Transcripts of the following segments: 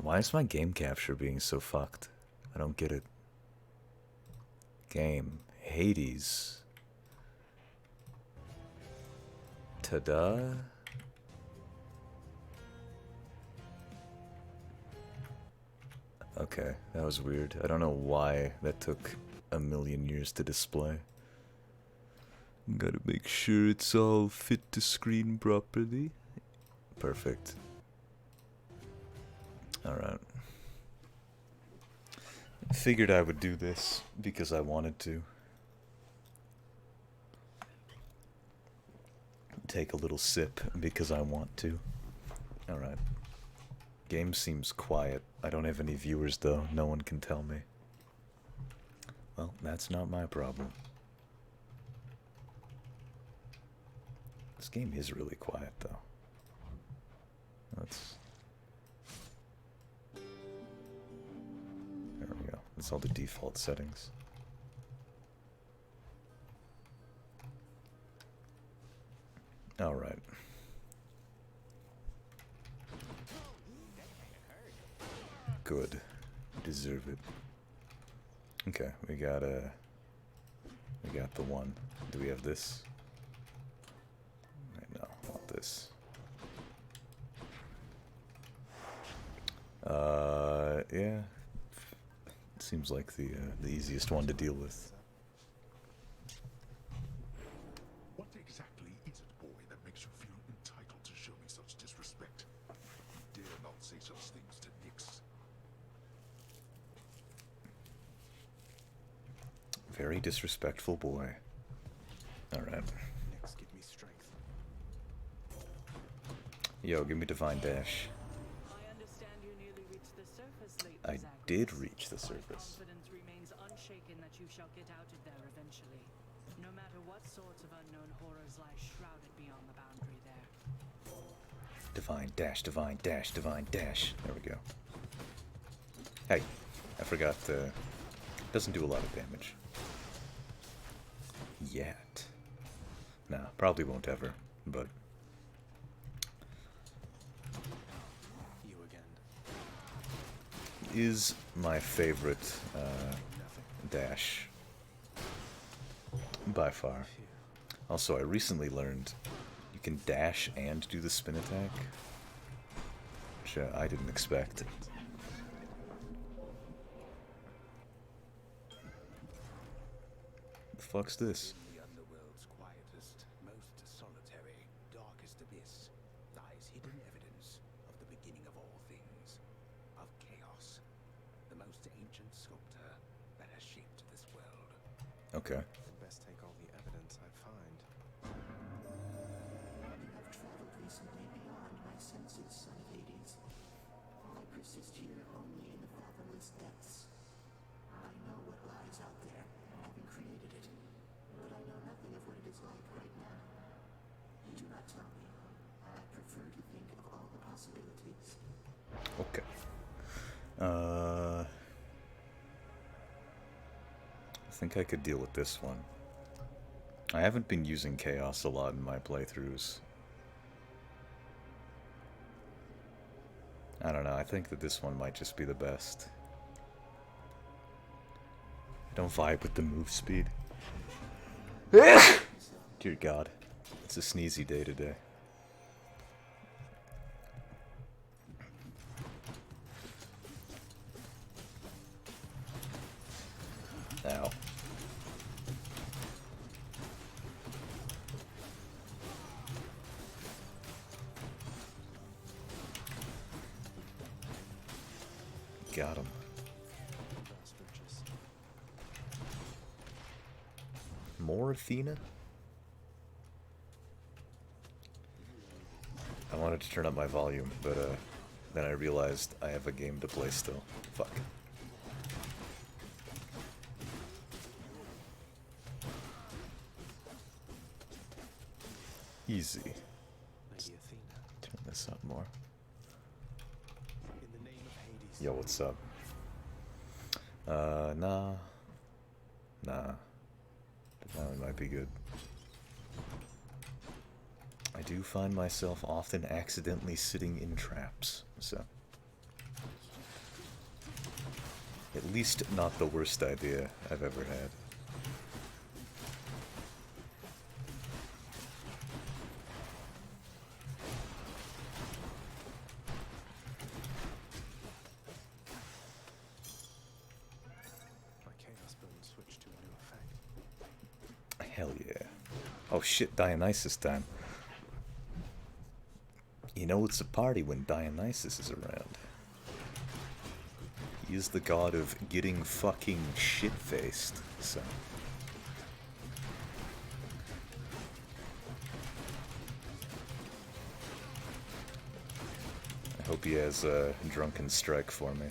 Why is my game capture being so fucked? I don't get it. Game. Hades. Ta-da. Okay, that was weird. I don't know why that took a million years to display. Gotta make sure it's all fit to screen properly. Perfect. Alright. Figured I would do this because I wanted to. Take a little sip because I want to. Alright. Game seems quiet. I don't have any viewers though. No one can tell me. Well, that's not my problem. This game is really quiet though. Let's... There we go. That's all the default settings. Alright. Good. Deserve it. Okay, we got the one. Do we have this? No, not this. Yeah. Seems like the easiest one to deal with. What exactly is it, boy, that makes you feel entitled to show me such disrespect? You dare not say such things to Nyx. Very disrespectful boy. Alright. Nyx, give me strength. Yo, give me Divine Dash. I understand you nearly reached the surface lately, I Zagreus. did reach the My surface. confidence remains unshaken that you shall get out of there eventually. No matter what sorts of unknown horrors lie shrouded beyond the boundary there. Divine Dash, Divine Dash, Divine Dash. There we go. Hey, I forgot, doesn't do a lot of damage. Yet. Nah, probably won't ever, but... You again. Is my favorite, dash. By far. Also, I recently learned you can dash and do the spin attack. Which I didn't expect. The fuck's this? The underworld's quietest, most solitary, darkest abyss lies hidden evidence of the beginning of all things, of chaos, the most ancient sculptor that has shaped this world. Okay. I'd best take all the evidence I find. You have traveled recently beyond my senses, son of Hades. I persist here only in the fathomless depths. I know what lies out there, having created it, but I know nothing of what it is like right now. Do not tell me. I prefer to think of all the possibilities. Okay. I think I could deal with this one. I haven't been using Chaos a lot in my playthroughs. I don't know, I think that this one might just be the best. I don't vibe with the move speed. Dear God. It's a sneezy day today. Ow. Got him. Ostriches. More Athena? I wanted to turn up my volume, but then I realized I have a game to play still. Fuck. Easy. Lady Athena. Turn this up more. In the name of Hades. Yo, what's up? Nah. Nah. But now it might be good. I do find myself often accidentally sitting in traps, so... At least not the worst idea I've ever had. My chaos bone switched to a new effect. Hell yeah. Oh shit, Dionysus time. You know it's a party when Dionysus is around. He is the god of getting fucking shit-faced, so... I hope he has a drunken strike for me.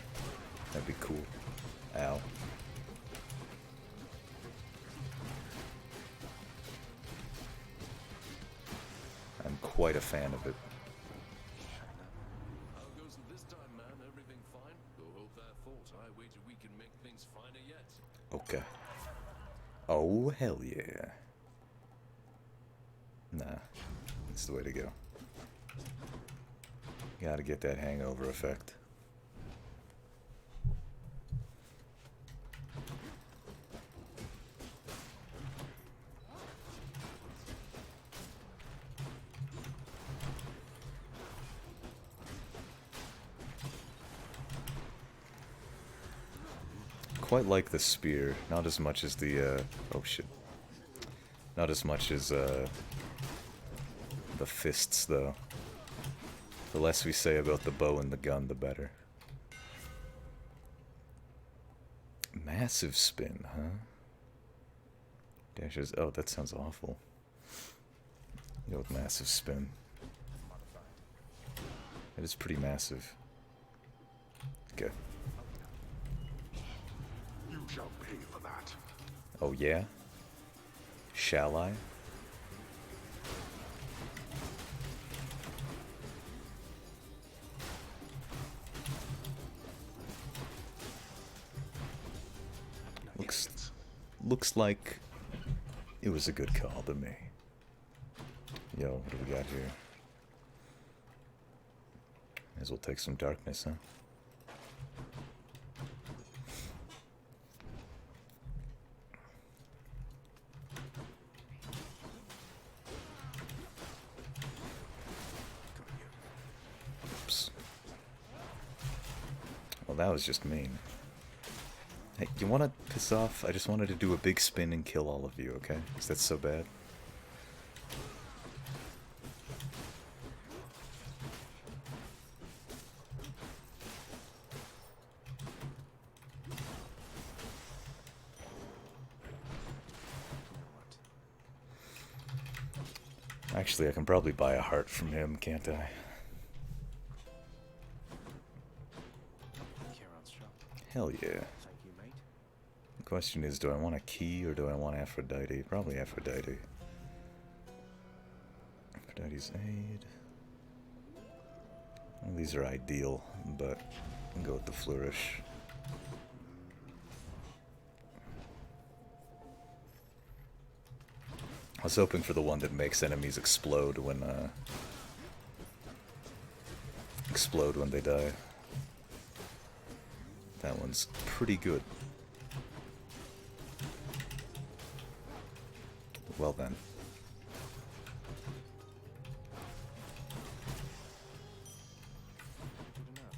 That'd be cool. Ow. I'm quite a fan of it. How goes it this time, man? Everything fine? Don't hope that fault. I wager we can make things finer yet. Okay. Oh, hell yeah. Nah. That's the way to go. Gotta get that hangover effect. Quite like the spear, not as much as the, oh shit. Not as much as, the fists, though. The less we say about the bow and the gun, the better. Massive spin, huh? Dashes, oh, that sounds awful. Go with massive spin. It is pretty massive. Okay. You shall pay for that. Oh yeah? Shall I? Looks like it was a good call to me. Yo, what do we got here? May as well take some darkness, huh? Oops. Well, that was just mean. Hey, you wanna piss off? I just wanted to do a big spin and kill all of you, okay? Is that so bad? Actually, I can probably buy a heart from him, can't I? Charon's shop. Hell yeah. Thank you, mate. The question is, do I want a key or do I want Aphrodite? Probably Aphrodite. Aphrodite's aid. Well, these are ideal, but I'll go with the flourish. I was hoping for the one that makes enemies explode when they die. That one's pretty good. Well then. Good enough.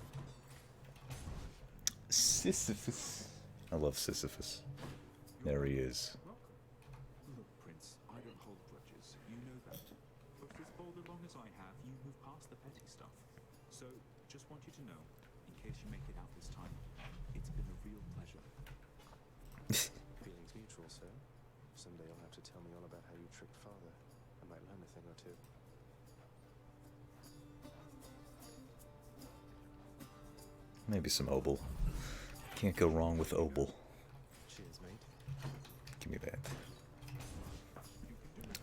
Sisyphus. I love Sisyphus. There he is. Look, Prince, I don't hold grudges. You know that. But for as bold a long as I have, you move past the petty stuff. So, just want you to know, in case you make it out this time, it's been a real pleasure. Feelings mutual, sir. Someday you'll have to tell me all about how you tricked father. I might learn a thing or two. Maybe some obol. Can't go wrong with obol. Cheers, mate. Give me that.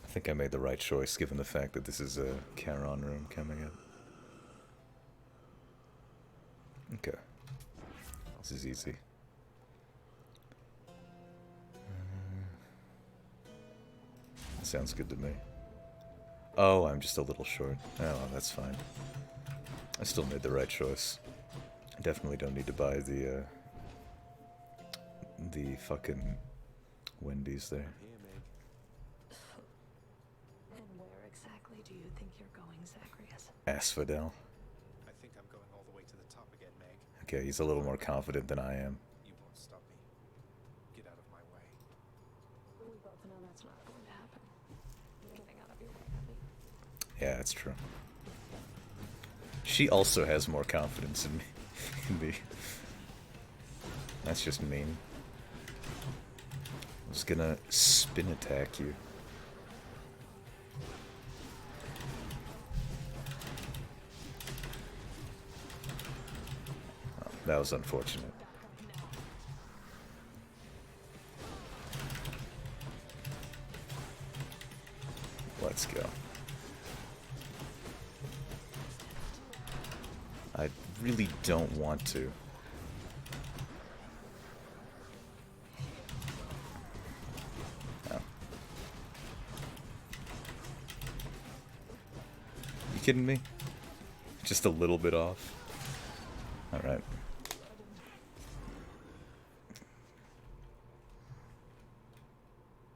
I think I made the right choice given the fact that this is a Charon room coming up. Okay. This is easy. Sounds good to me. Oh, I'm just a little short. Oh, well, that's fine. I still made the right choice. I definitely don't need to buy the the fucking Wendy's there. Here, Meg. And where exactly do you think you're going, Zacharias? Asphodel. I think I'm going all the way to the top again, Meg. Okay, he's a little more confident than I am. You won't stop me. Get out of my way. We both know that's not going to happen. Getting out of your way, Abby. Yeah, that's true. She also has more confidence in me. in me. That's just mean. I was gonna spin attack you. Oh, that was unfortunate. Let's go. I really don't want to. Oh. You kidding me? Just a little bit off. Alright.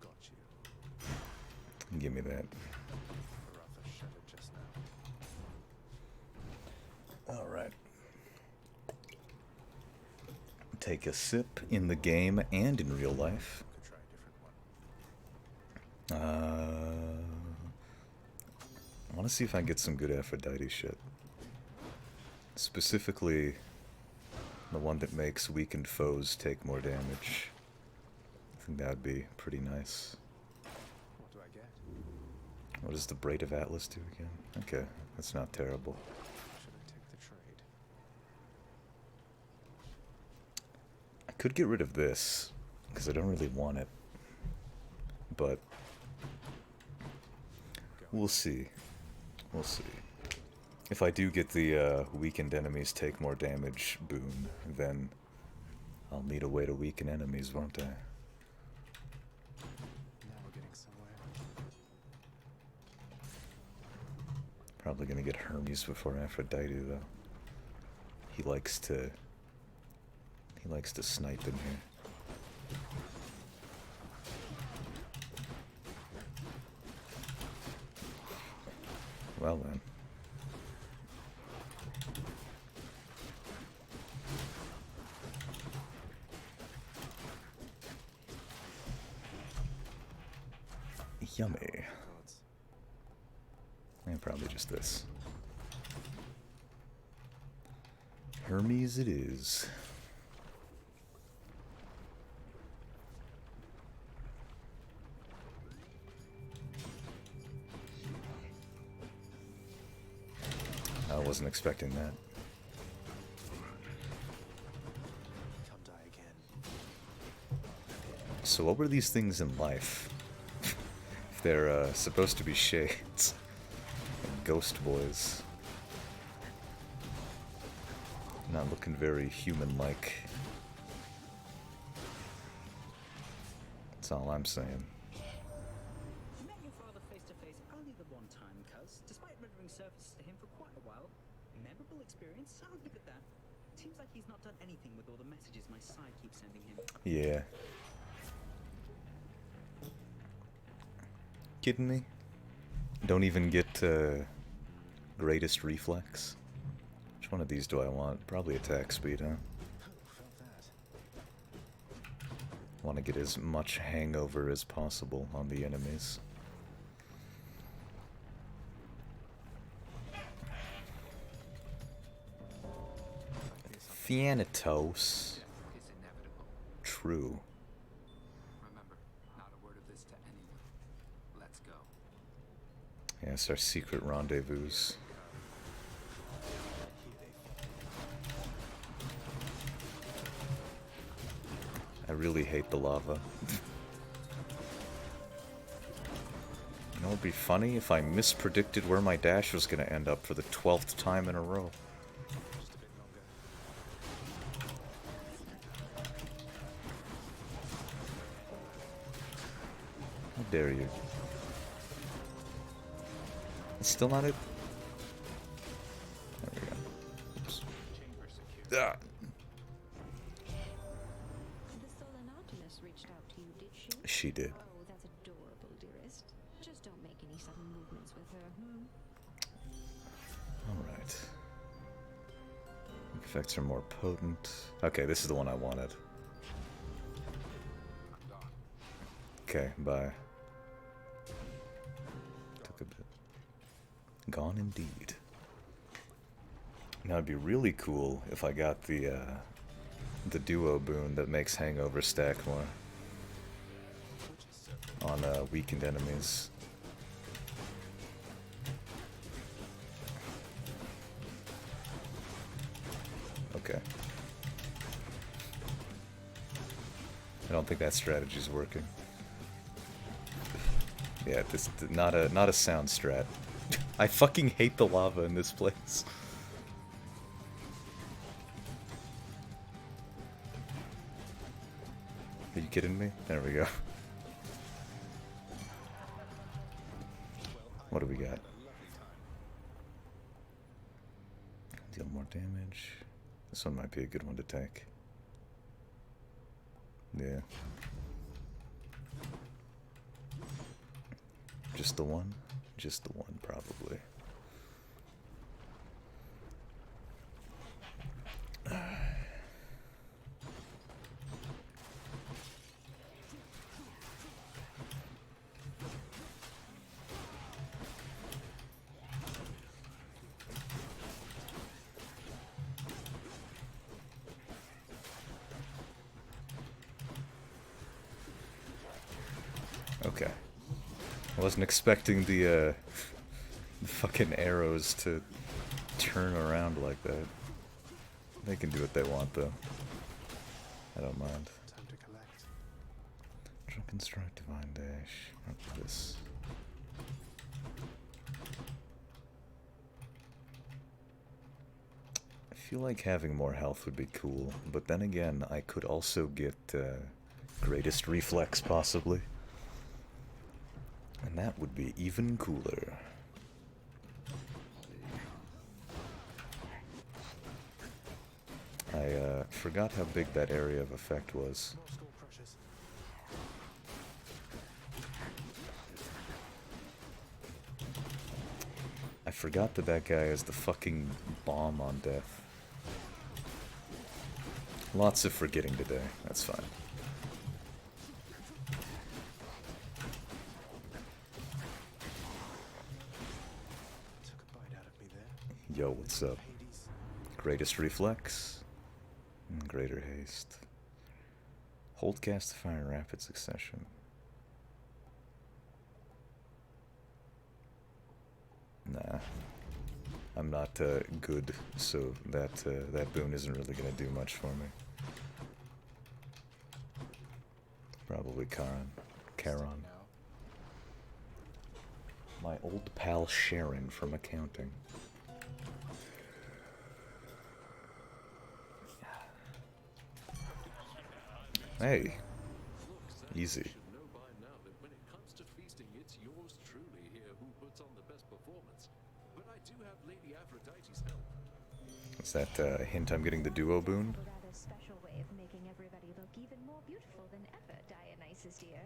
Got you. Give me that. Rather shuddered just now. Alright. Take a sip in the game and in real life. Could try a different one. I want to see if I can get some good Aphrodite shit. Specifically, the one that makes weakened foes take more damage. I think that would be pretty nice. What do I get? What does the Braid of Atlas do again? Okay, that's not terrible. Should I take the trade? I could get rid of this, because I don't really want it. But we'll see. We'll see. If I do get the weakened enemies take more damage boon, then I'll need a way to weaken enemies, won't I? Now we're getting somewhere. Probably gonna get Hermes before Aphrodite, though. He likes to snipe in here. Well then. Yummy. Thoughts? And probably just this. Hermes it is. I wasn't expecting that. Come die again. So what were these things in life? If they're supposed to be shades and ghost boys. Not looking very human-like. That's all I'm saying. Met your father face to face only the one time, cuz, despite rendering services to him for quite a while. Memorable experience, I'll look at that. Seems like he's not done anything with all the messages my side keeps sending him. Yeah. Kidding me? Don't even get greatest reflex? Which one of these do I want? Probably attack speed, huh? Felt that. Want to get as much hangover as possible on the enemies. Thanatos. Death is inevitable. True. Remember, not a word of this to anyone. Let's go. Yes, our secret rendezvous. I really hate the lava. You know, it'd be funny if I mispredicted where my dash was gonna end up for the 12th time in a row. Just a bit longer. How dare you? It's still not it? There we go. Oops. Chamber secure. Ah. The Solana? She did. Oh, that's adorable, dearest. Just don't make any sudden movements with her, Alright. Effects are more potent. Okay, this is the one I wanted. Okay, bye. Took a bit. Gone indeed. Now it'd be really cool if I got the duo boon that makes Hangover stack more on weakened enemies. Okay. I don't think that strategy's working. Yeah, this not a sound strat. I fucking hate the lava in this place. Are you kidding me? There we go. What do we got? Deal more damage. This one might be a good one to take. Yeah. Just the one? Just the one, probably. Okay. I wasn't expecting the fucking arrows to turn around like that. They can do what they want, though. I don't mind. Time to collect. Drunken Strike, Divine Dash. What's this? I feel like having more health would be cool, but then again, I could also get Greatest Reflex, possibly. And that would be even cooler. I forgot how big that area of effect was. More skull crushers. I forgot that that guy has the fucking bomb on death. Lots of forgetting today. That's fine. Took a bite out of me there. Yo, what's up? Hades. Greatest Reflex. And Greater Haste. Hold cast to fire in rapid succession. Nah. I'm not good, so that boon isn't really gonna do much for me. Probably Charon. My old pal Sharon from accounting. Hey. Easy. You should know by now that when it comes to feasting, it's yours truly here who puts on the best performance. But I do have Lady Aphrodite's help. Is that a hint I'm getting the duo boon? A rather special way of making everybody look even more beautiful than ever, Dionysus dear.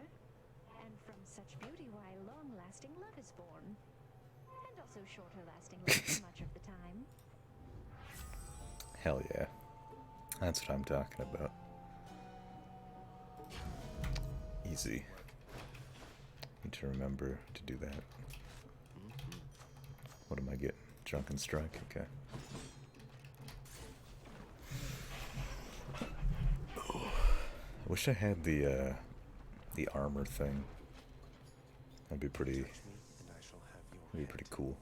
And from such beauty, why long-lasting love is born. And also shorter-lasting love much of the time. Hell yeah. That's what I'm talking about. Easy. Need to remember to do that. What am I getting? Drunken Strike? Okay. I wish I had the armor thing. That'd be pretty. Touch me, and I shall have your That'd be pretty cool.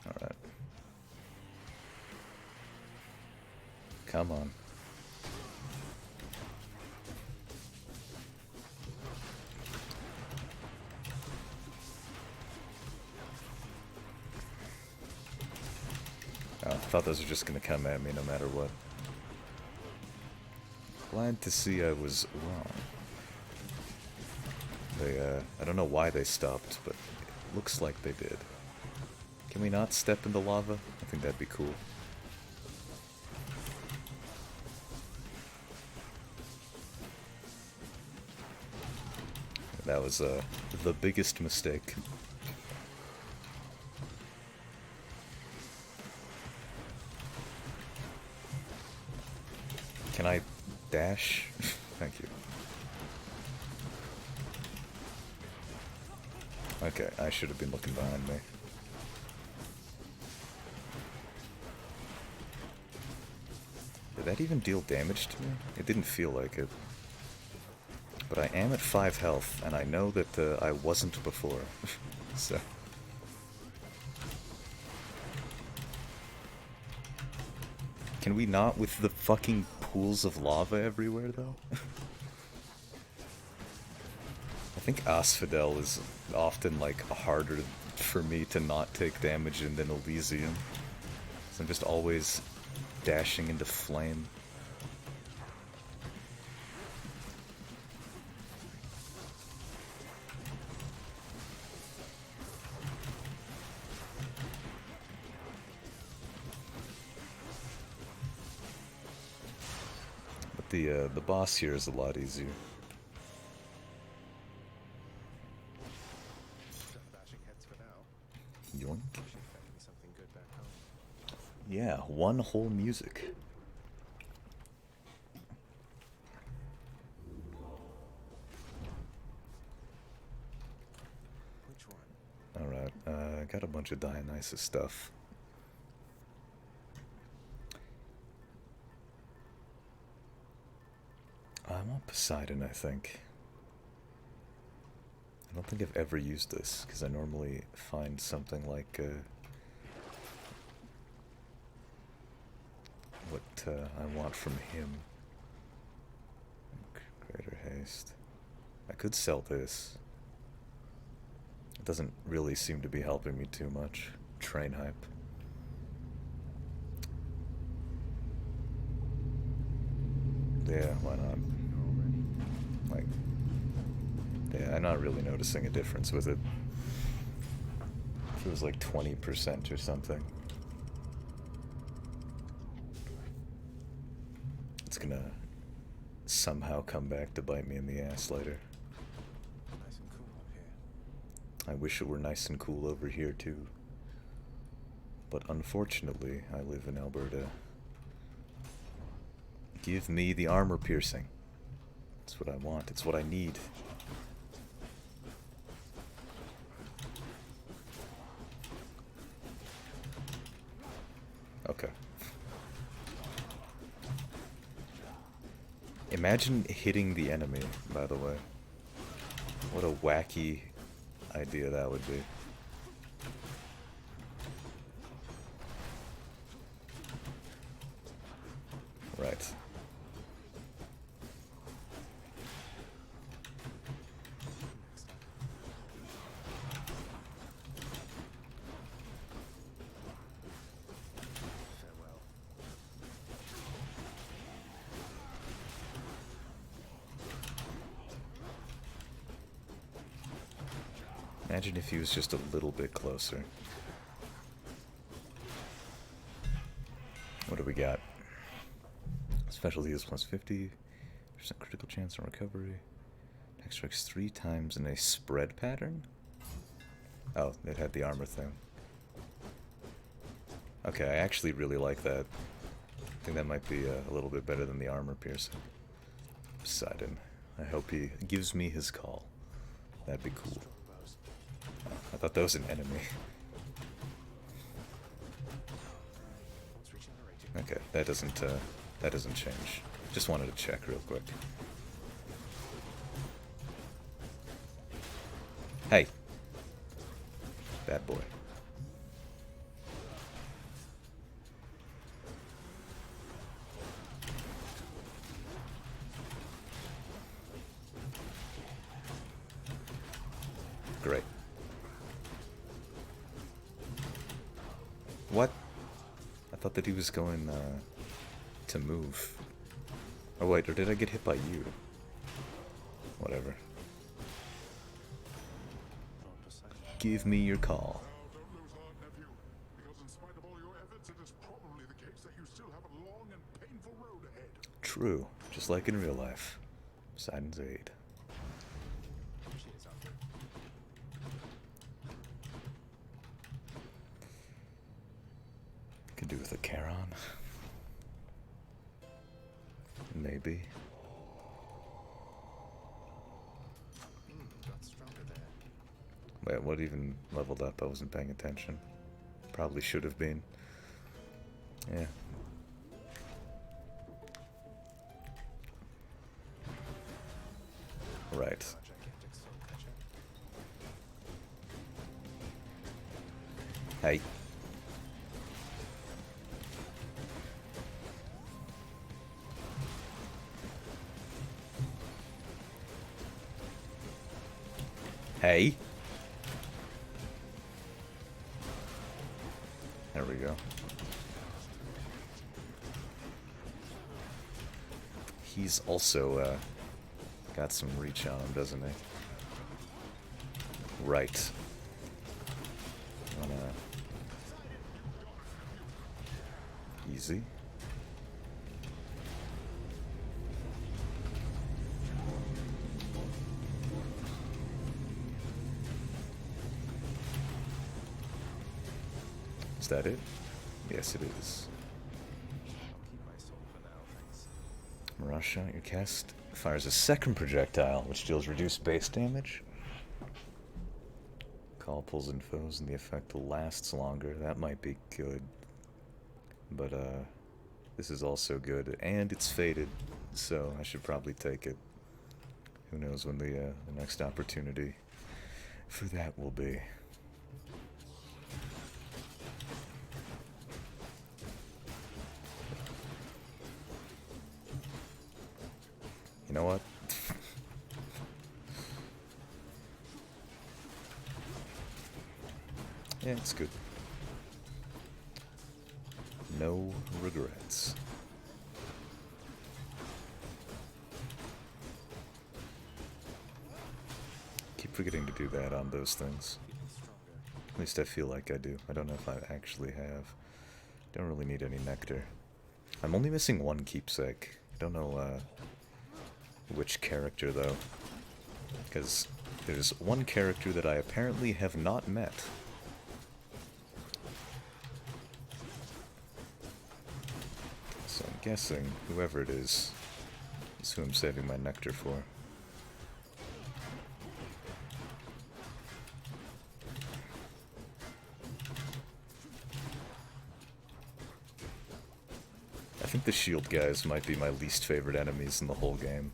Alright. Come on. Oh, I thought those were just gonna come at me no matter what. Glad to see I was wrong. I don't know why they stopped, but it looks like they did. Can we not step in the lava? I think that'd be cool. That was the biggest mistake. Can I dash? Thank you. Okay, I should have been looking behind me. Did that even deal damage to me? It didn't feel like it. But I am at 5 health, and I know that I wasn't before. So... Can we not with the fucking pools of lava everywhere, though? I think Asphodel is often, like, harder for me to not take damage in than Elysium. So I'm just always dashing into flame. The boss here is a lot easier. Yoink. Yeah, one whole music. Alright, I got a bunch of Dionysus stuff. I want Poseidon, I think. I don't think I've ever used this, because I normally find something like, what I want from him. Greater haste. I could sell this. It doesn't really seem to be helping me too much. Train hype. Yeah, why not? Like, yeah, I'm not really noticing a difference with it. If it was like 20% or something. It's gonna somehow come back to bite me in the ass later. Nice and cool up here. I wish it were nice and cool over here too. But unfortunately, I live in Alberta. Give me the armor piercing. It's what I want. It's what I need. Okay. Imagine hitting the enemy, by the way. What a wacky idea that would be. Right. Imagine if he was just a little bit closer. What do we got? Specialty is plus 50%, critical chance on recovery. Next strikes 3 times in a spread pattern? Oh, it had the armor thing. Okay, I actually really like that. I think that might be a little bit better than the armor piercing. Poseidon. I hope he gives me his call. That'd be cool. Oh, I thought that was an enemy. Okay, that doesn't change. Just wanted to check real quick. Hey. Bad boy. Great. What? I thought that he was going, to move. Oh wait, or did I get hit by you? Whatever. give me your call. Well, don't lose heart, nephew, because in spite of all your efforts, it is probably the case that you still have a long and painful road ahead. True, just like in real life. Poseidon's Aid. She is out there. Could do with a Charon. Maybe. Got stronger there. Wait, what even leveled up? I wasn't paying attention. Probably should have been. Yeah. Right. Gigantic soul catcher. Hey. Hey. There we go. He's also got some reach on him, doesn't he? Right. Easy. Is that it? Yes, it is. I'll keep my soul for now, thanks. Mirage shot, your cast fires a second projectile, which deals reduced base damage. Call pulls in foes, and the effect lasts longer. That might be good. But, this is also good, and it's faded, so I should probably take it. Who knows when the next opportunity for that will be. You know what? Yeah, it's good. No regrets. Keep forgetting to do that on those things. At least I feel like I do. I don't know if I actually have. Don't really need any nectar. I'm only missing one keepsake. I don't know which character though. Because there's one character that I apparently have not met. So I'm guessing whoever it is who I'm saving my nectar for. I think the shield guys might be my least favorite enemies in the whole game.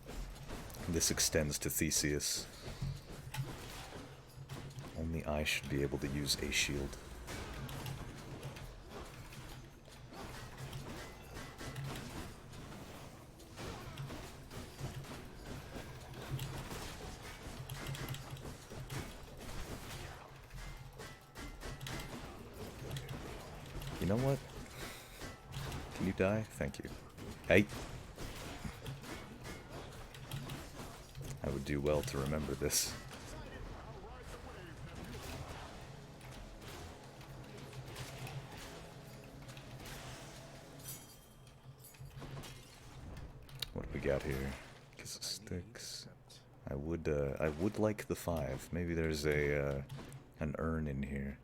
This extends to Theseus. Only I should be able to use a shield. You know what? Can you die? Thank you. Hey! I would do well to remember this. What do we got here? Kiss of sticks. I would like the 5. Maybe there's a an urn in here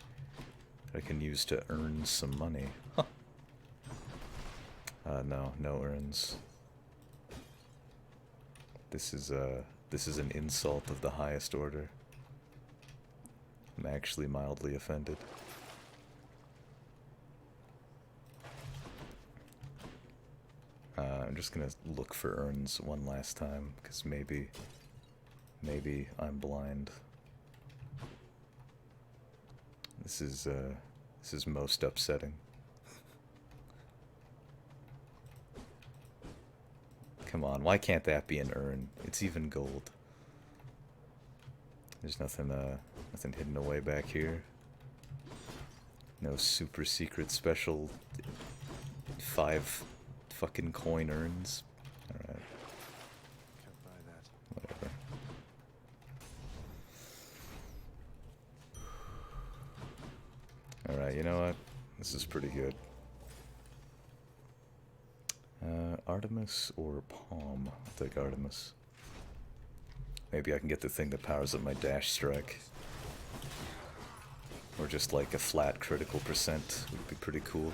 that I can use to earn some money. Huh. No urns. This is an insult of the highest order. I'm actually mildly offended. I'm just gonna look for urns one last time, because maybe I'm blind. This is most upsetting. Come on, why can't that be an urn? It's even gold. There's nothing hidden away back here. No super secret special 5 fucking coin urns. Alright. Can't buy that. Whatever. know what? This is pretty good. Artemis or Palm? I'll take Artemis. Maybe I can get the thing that powers up my dash strike. Or just like a flat critical percent would be pretty cool.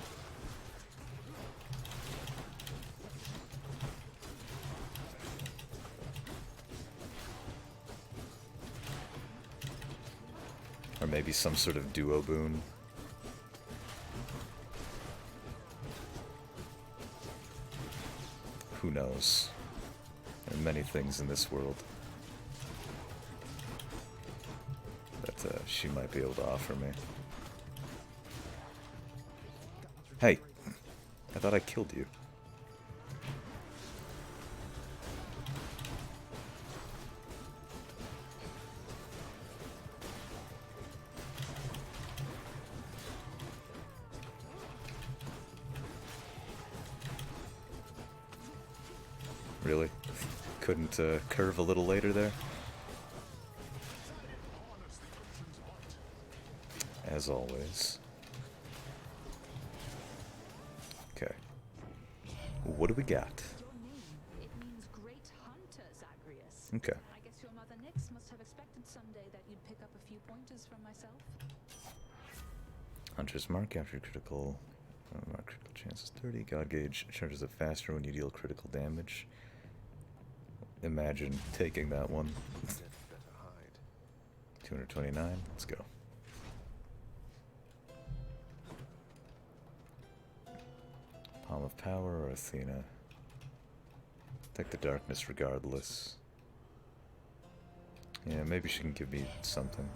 Or maybe some sort of duo boon. Who knows? There are many things in this world that she might be able to offer me. Hey! I thought I killed you. Really? Couldn't curve a little later there? As always. Okay. What do we got? Your name, it means great hunter, Zagreus. Okay. I guess your mother Nyx must have expected someday that you'd pick up a few pointers from myself. Hunter's Mark after critical. Mark critical chances 30. God Gauge charges it faster when you deal critical damage. Imagine taking that one. 229. Let's go. Palm of Power or Athena? Take the darkness regardless. Yeah, maybe she can give me something.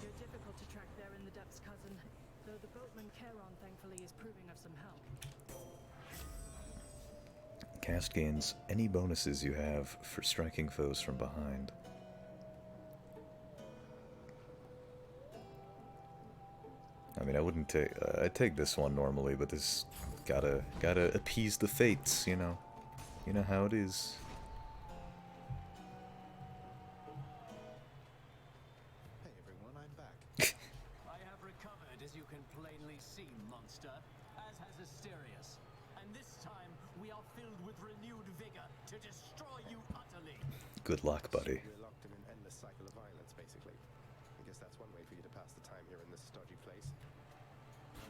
You're difficult to track there in the depths, cousin. Though the boatman Charon thankfully is proving of some help. Cast gains any bonuses you have for striking foes from behind. I mean, I wouldn't take. I'd take this one normally, but this gotta appease the fates, you know. You know how it is. Hey everyone, I'm back. I have recovered, as you can plainly see, monster, as has Asterius. And this time, we are filled with renewed vigor to destroy you utterly. Good luck, buddy. We're locked in an endless cycle of violence, basically. I guess that's one way for you to pass the time here in this stodgy place.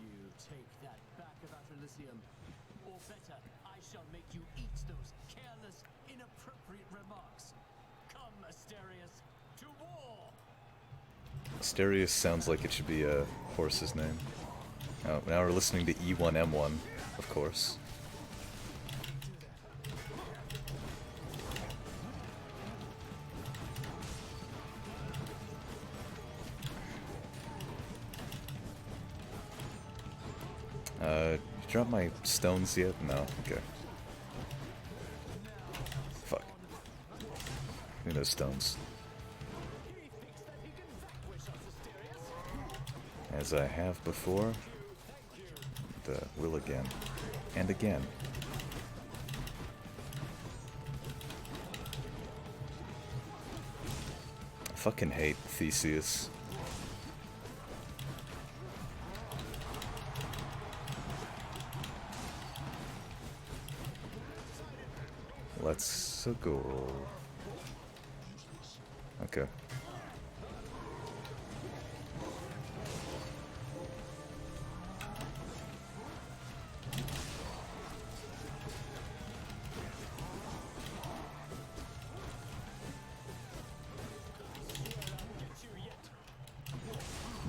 You take that back about Elysium. Or better, I shall make you eat those careless, inappropriate remarks. Come, Asterius, to war! Asterius sounds like it should be a horse's name. Oh, now we're listening to E1M1, of course. Drop my stones yet? No, okay. Fuck. Give me those stones. As I have before, and will again. And again. I fucking hate Theseus. Let's go. Okay.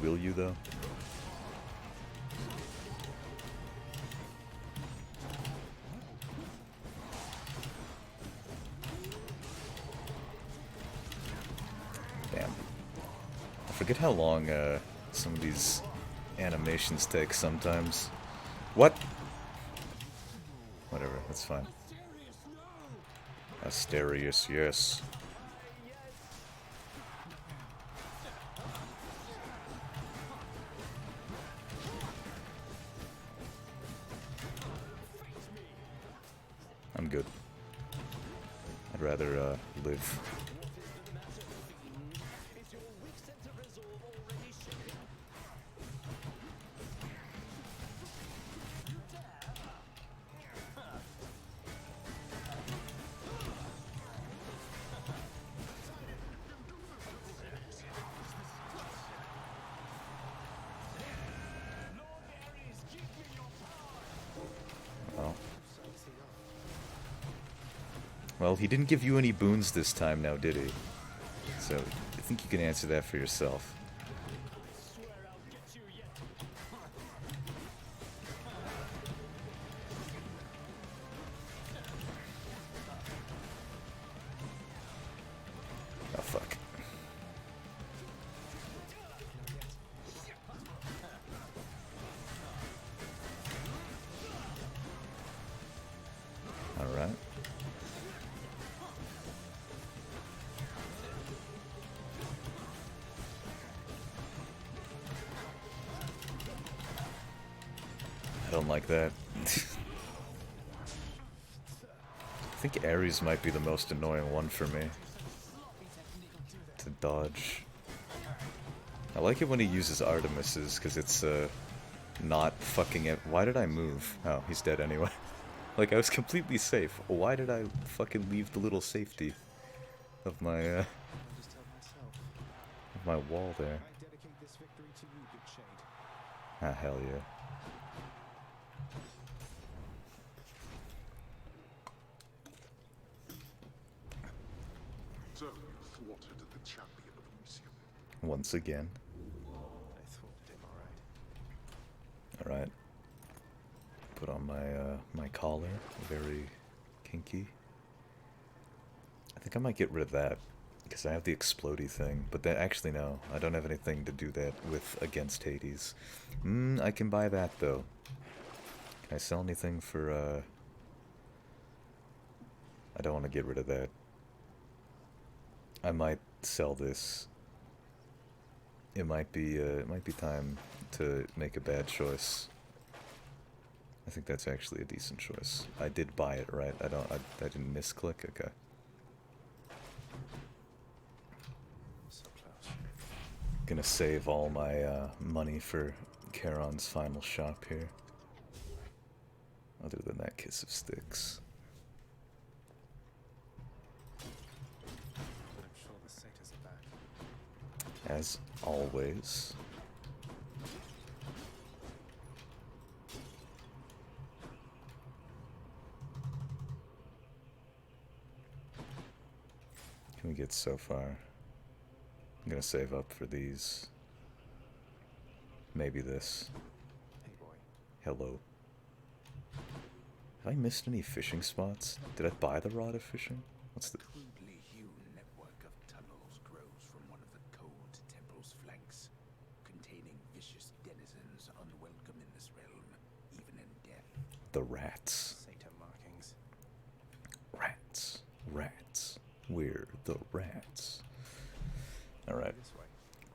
Will you though? I forget how long some of these animations take sometimes. What? Whatever, that's fine. Asterius, yes. I'm good. I'd rather live. Well, he didn't give you any boons this time now, did he? So, I think you can answer that for yourself. Oh, fuck. Alright. I don't like that. I think Ares might be the most annoying one for me to dodge. I like it when he uses Artemis's, because it's not fucking it. Why did I move? Oh, he's dead anyway. Like, I was completely safe. Why did I fucking leave the little safety of my of my wall there? Ah, hell yeah. So, you thwarted the champion of Elysium. Once again. I thwarted him, alright. Alright. Put on my my collar. Very kinky. I think I might get rid of that, because I have the explodey thing. But then, actually no, I don't have anything to do that with against Hades. I can buy that though. Can I sell anything for I don't want to get rid of that. I might sell this. It might be time to make a bad choice. I think that's actually a decent choice. I did buy it, right? I didn't misclick. Okay. So close. Gonna save all my money for Charon's final shop here. Other than that kiss of sticks. I'm sure the satyrs are back. As always. Can we get so far? I'm gonna save up for these. Maybe this. Hey boy. Hello. Have I missed any fishing spots? Did I buy the rod of fishing? What's the... Crudely hewn network of tunnels grows from one of the cold temple's flanks, containing vicious denizens unwelcome in this realm, even in death. The rats. Satyr markings. Rats. Rats. We're the rats. Alright. This way.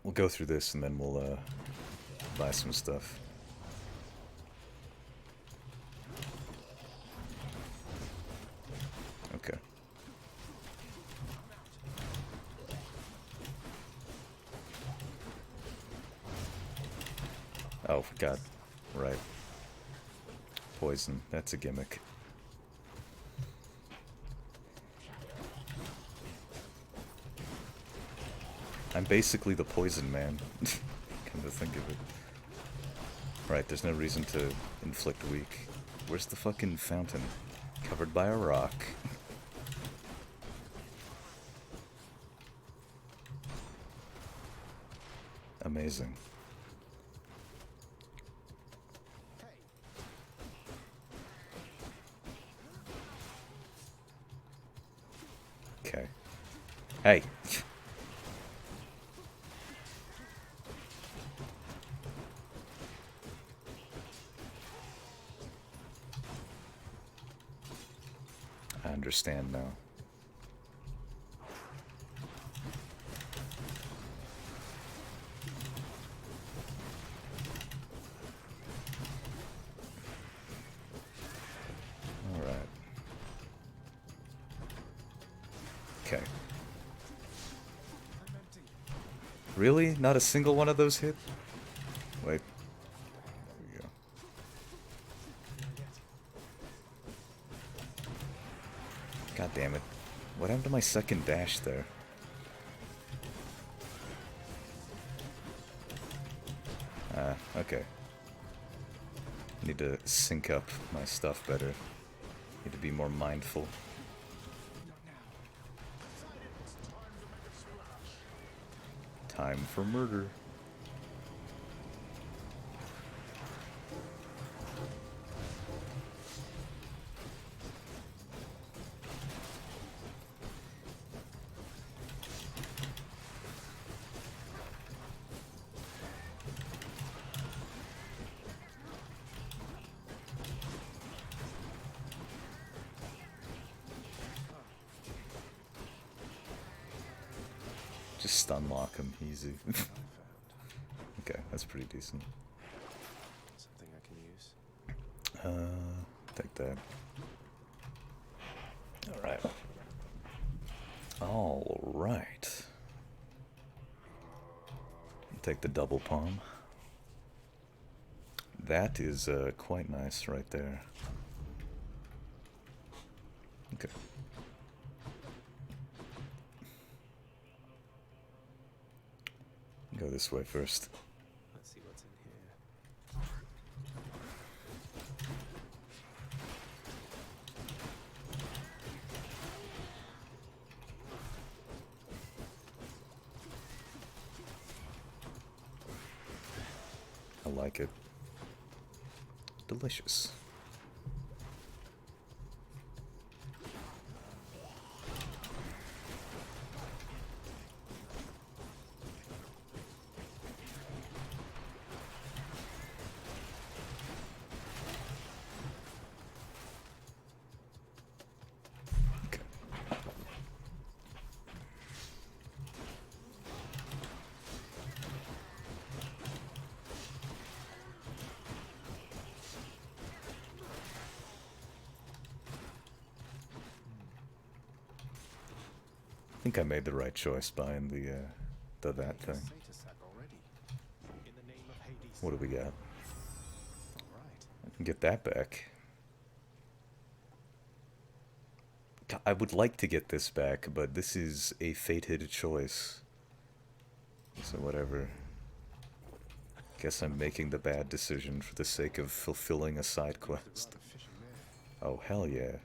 We'll go through this and then we'll buy some stuff. Okay. Oh, God. Right. Poison. That's a gimmick. I'm basically the poison man. Come to think of it. Right, there's no reason to inflict weak. Where's the fucking fountain? Covered by a rock. Amazing. Okay. Hey! I understand now. All right. Okay. Really? Not a single one of those hit? Wait. There we go. God damn it. What happened to my second dash there? Ah, okay. Need to sync up my stuff better. Need to be more mindful. Time for murder. Just stun lock him, easy. Okay, that's pretty decent. Something I can use. Take that. Alright. Alright. Take the double palm. That is quite nice right there. Okay. Go this way first. Let's see what's in here. I like it. Delicious. I think I made the right choice buying the that thing. What do we got? I can get that back. I would like to get this back, but this is a fated choice. So whatever. Guess I'm making the bad decision for the sake of fulfilling a side quest. Oh, hell yeah.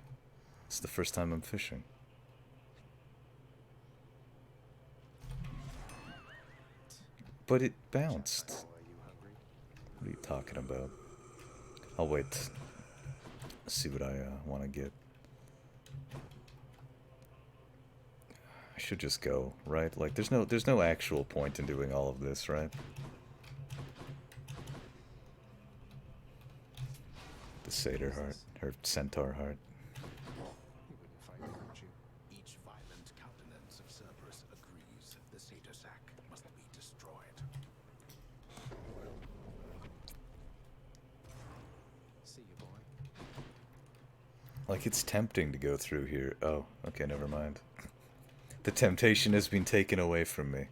It's the first time I'm fishing. But it bounced. What are you talking about? I'll wait. See what I want to get. I should just go, right? Like, there's no actual point in doing all of this, right? The satyr heart, or centaur heart. Each violent countenance of Cerberus agrees the satyr sack must be destroyed. See you, boy. Like, it's tempting to go through here. Oh, okay, never mind. The temptation has been taken away from me.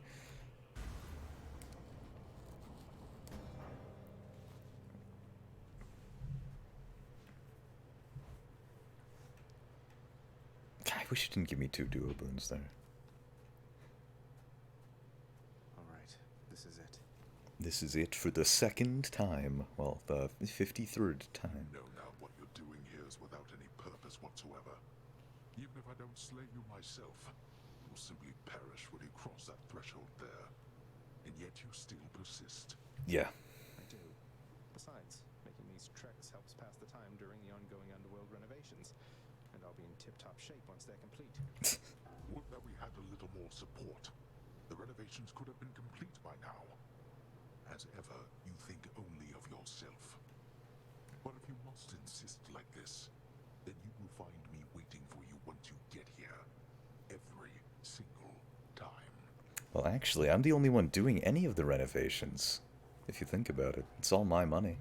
God, I wish it didn't give me 2 duo boons there. Alright, this is it. This is it for the second time. Well, the 53rd time. Know now what you're doing here is without any purpose whatsoever. Even if I don't slay you myself, you will simply perish when you cross that threshold there. And yet you still persist. Yeah. I do. Besides, making these treks helps pass the time during the ongoing underworld renovations. And I'll be in tip-top shape once they're complete. Would that we had a little more support. The renovations could have been complete by now. As ever, you think only of yourself. But if you must insist like this, then you will find me waiting for you once you get here. Every single time. Well, actually, I'm the only one doing any of the renovations. If you think about it, it's all my money.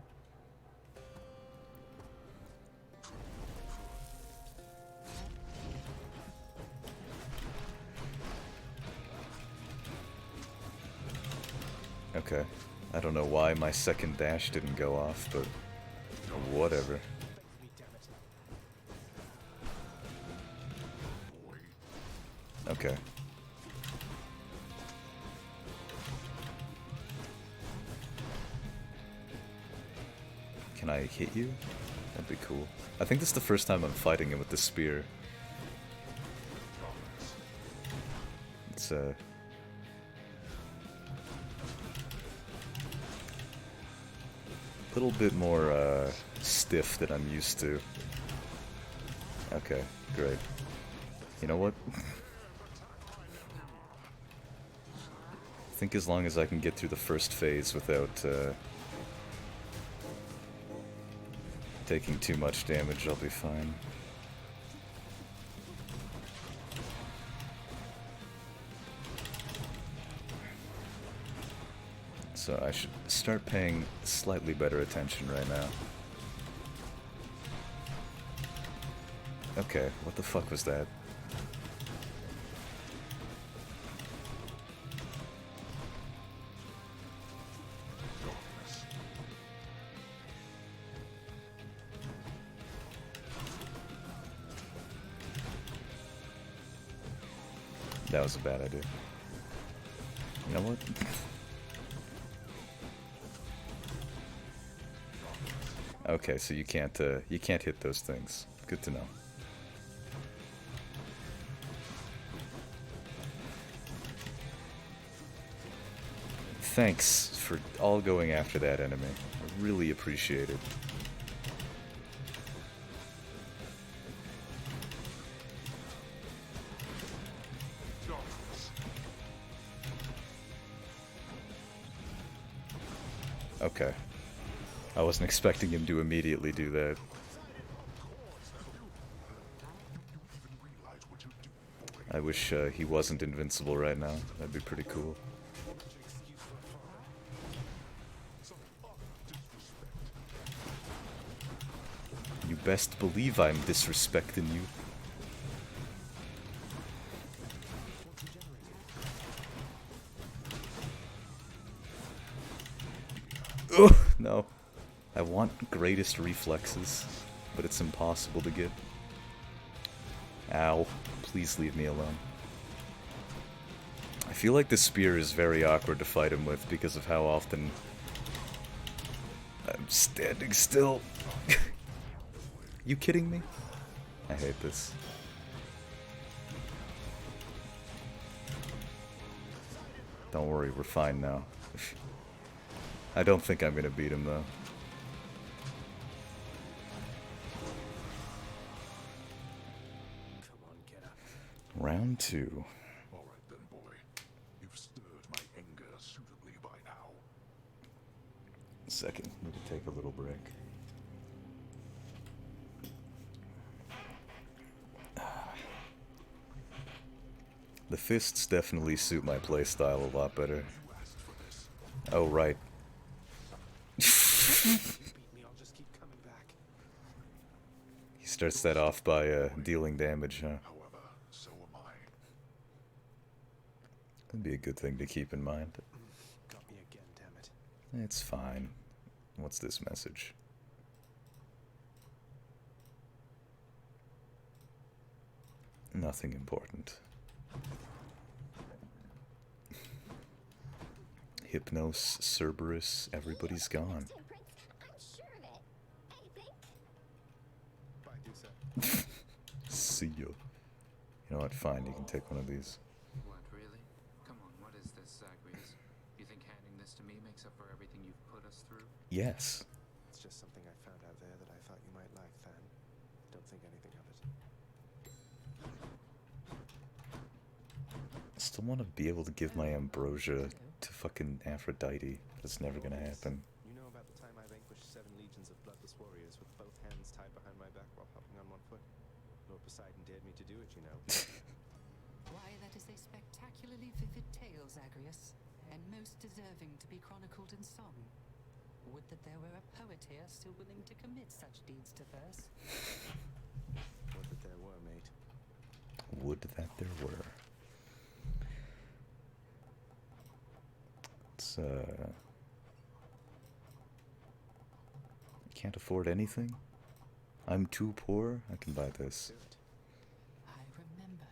Okay. I don't know why my second dash didn't go off, but whatever. Okay. Can I hit you? That'd be cool. I think this is the first time I'm fighting him with the spear. It's little bit more stiff than I'm used to. Okay, great. You know what? I think as long as I can get through the first phase without taking too much damage, I'll be fine. So I should start paying slightly better attention right now. Okay, what the fuck was that? That was a bad idea. You know what? Okay, so you can't hit those things. Good to know. Thanks for all going after that enemy. I really appreciate it. Okay. I wasn't expecting him to immediately do that. I wish he wasn't invincible right now. That'd be pretty cool. You best believe I'm disrespecting you. Ugh, no. I want greatest reflexes, but it's impossible to get. Ow. Please leave me alone. I feel like the spear is very awkward to fight him with because of how often I'm standing still. You kidding me? I hate this. Don't worry, we're fine now. I don't think I'm gonna beat him though. Round 2. All right then, boy. You've stirred my anger suitably by now. Second, need to take a little break. The fists definitely suit my playstyle a lot better. Oh, right. He starts that off by dealing damage, huh? However, so am I. That'd be a good thing to keep in mind. Got me again, damn it. It's fine. What's this message? Nothing important. Hypnos, Cerberus, everybody's gone. See you. You know what? Fine, you can take one of these. What, really? Come on, what is this, Zagreus? You think handing this to me makes up for everything you've put us through? Yes. It's just something I found out there that I thought you might like, Than. Don't think anything of it. I still want to be able to give my ambrosia to fucking Aphrodite. That's never gonna happen. You know about the time I vanquished 7 legions of bloodless warriors with both hands tied behind my back while hopping on one foot? Lord Poseidon dared me to do it, you know. Why, that is a spectacularly vivid tale, Zagreus, and most deserving to be chronicled in song. Would that there were a poet here still willing to commit such deeds to verse. Would that there were, mate. Would that there were. It's, can't afford anything? I'm too poor? I can buy this. I remember.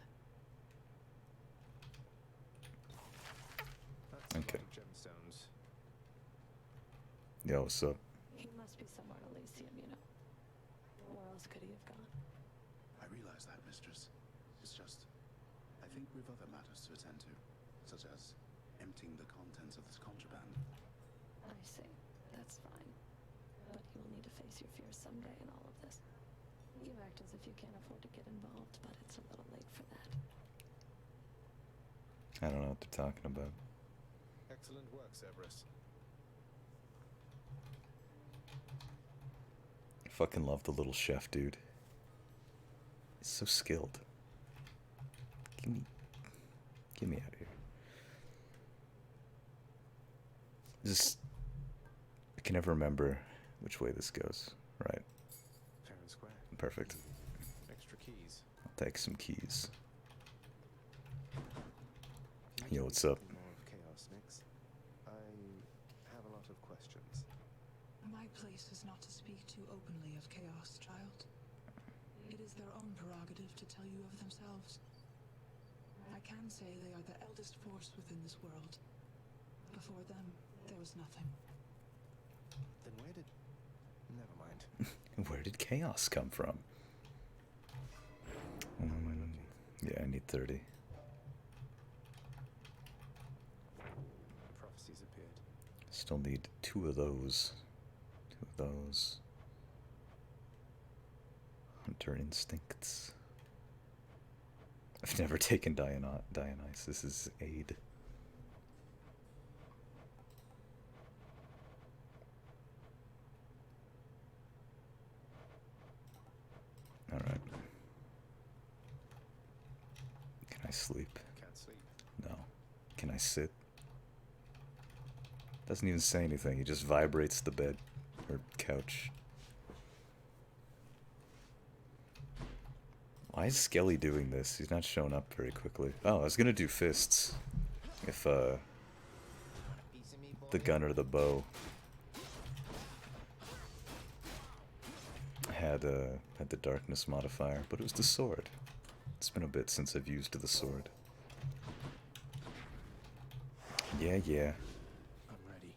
Okay. Gemstones. Yo, what's up? He must be somewhere in Elysium, you know. Where else could he have gone? I realize that, mistress. It's just, I think we've other matters to attend to, such as emptying the contents of this contraband. I see. That's fine. need to face your fears someday in all of this. You act as if you can't afford to get involved, but it's a little late for that. I don't know what they're talking about. Excellent work, Cerberus. I fucking love the little chef dude. He's so skilled. Get me out of here. Just, I can never remember which way this goes. Right. Fair and square. Perfect. Extra keys. I'll take some keys. Yo, what's up? More of Chaos, Nix. I have a lot of questions. My place is not to speak too openly of Chaos, child. It is their own prerogative to tell you of themselves. I can say they are the eldest force within this world. Before them, there was nothing. Then where did... Never mind. Where did chaos come from? Yeah, I need 30. Prophecies appeared. Still need 2 of those. 2 of those. Hunter instincts. I've never taken Dionysus's aid. Alright. Can I sleep? Can't sleep. No. Can I sit? Doesn't even say anything, he just vibrates the bed or couch. Why is Skelly doing this? He's not showing up very quickly. Oh, I was gonna do fists. If the gun or the bow had the darkness modifier, but it was the sword. It's been a bit since I've used the sword. Yeah. I'm ready.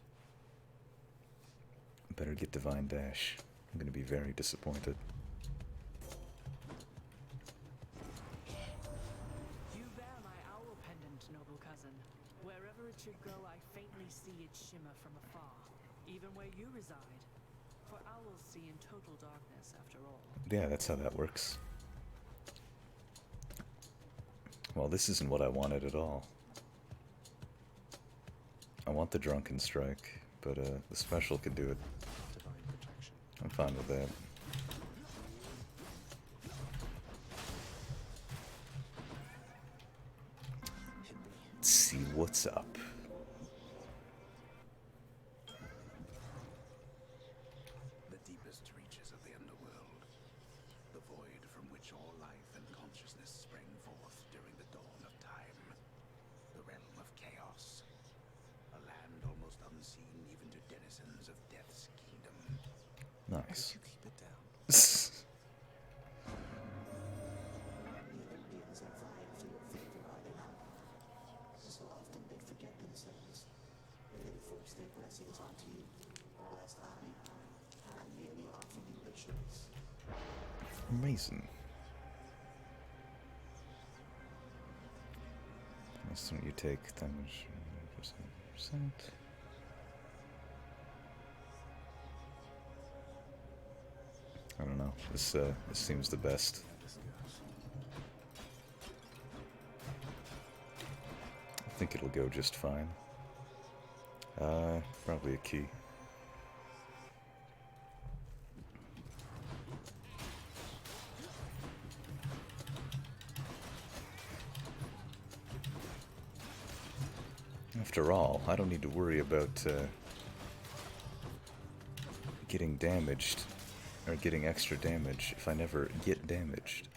Better get Divine Dash. I'm gonna be very disappointed. You bear my owl pendant, noble cousin. Wherever it should go, I faintly see its shimmer from afar, even where you reside. For owls see in total darkness, after all. Yeah, that's how that works. Well, this isn't what I wanted at all. I want the Drunken Strike, but the special could do it. Divine protection. I'm fine with that. Let's see what's up. The deepest reaches of the underworld, the void from which all life and consciousness sprang forth during the dawn of time, the realm of chaos, a land almost unseen even to denizens of Death's kingdom. Nice. You keep it down. Millions are vying for your favor, are they not? So often they forget themselves. They force their blessings onto you, whilst I merely offer you a choice. Amazing. Listen, you take damage percent. I don't know. This seems the best. I think it'll go just fine. Probably a key. After all, I don't need to worry about getting damaged or getting extra damage if I never get damaged.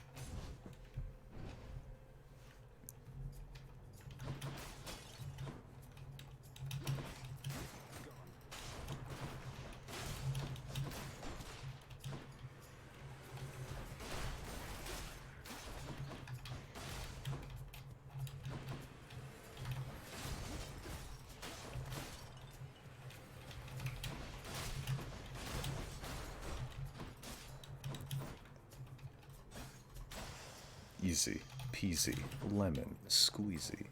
Easy peasy, lemon squeezy.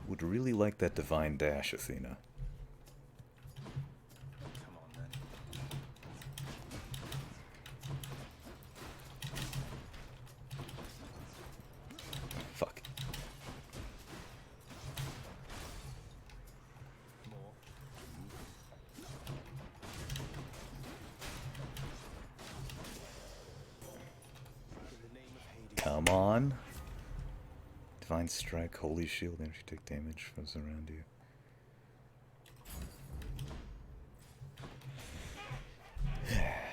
Would really like that Divine Dash, Athena. Come on, then. on. Divine Strike, Holy Shield, and if you take damage from those around you.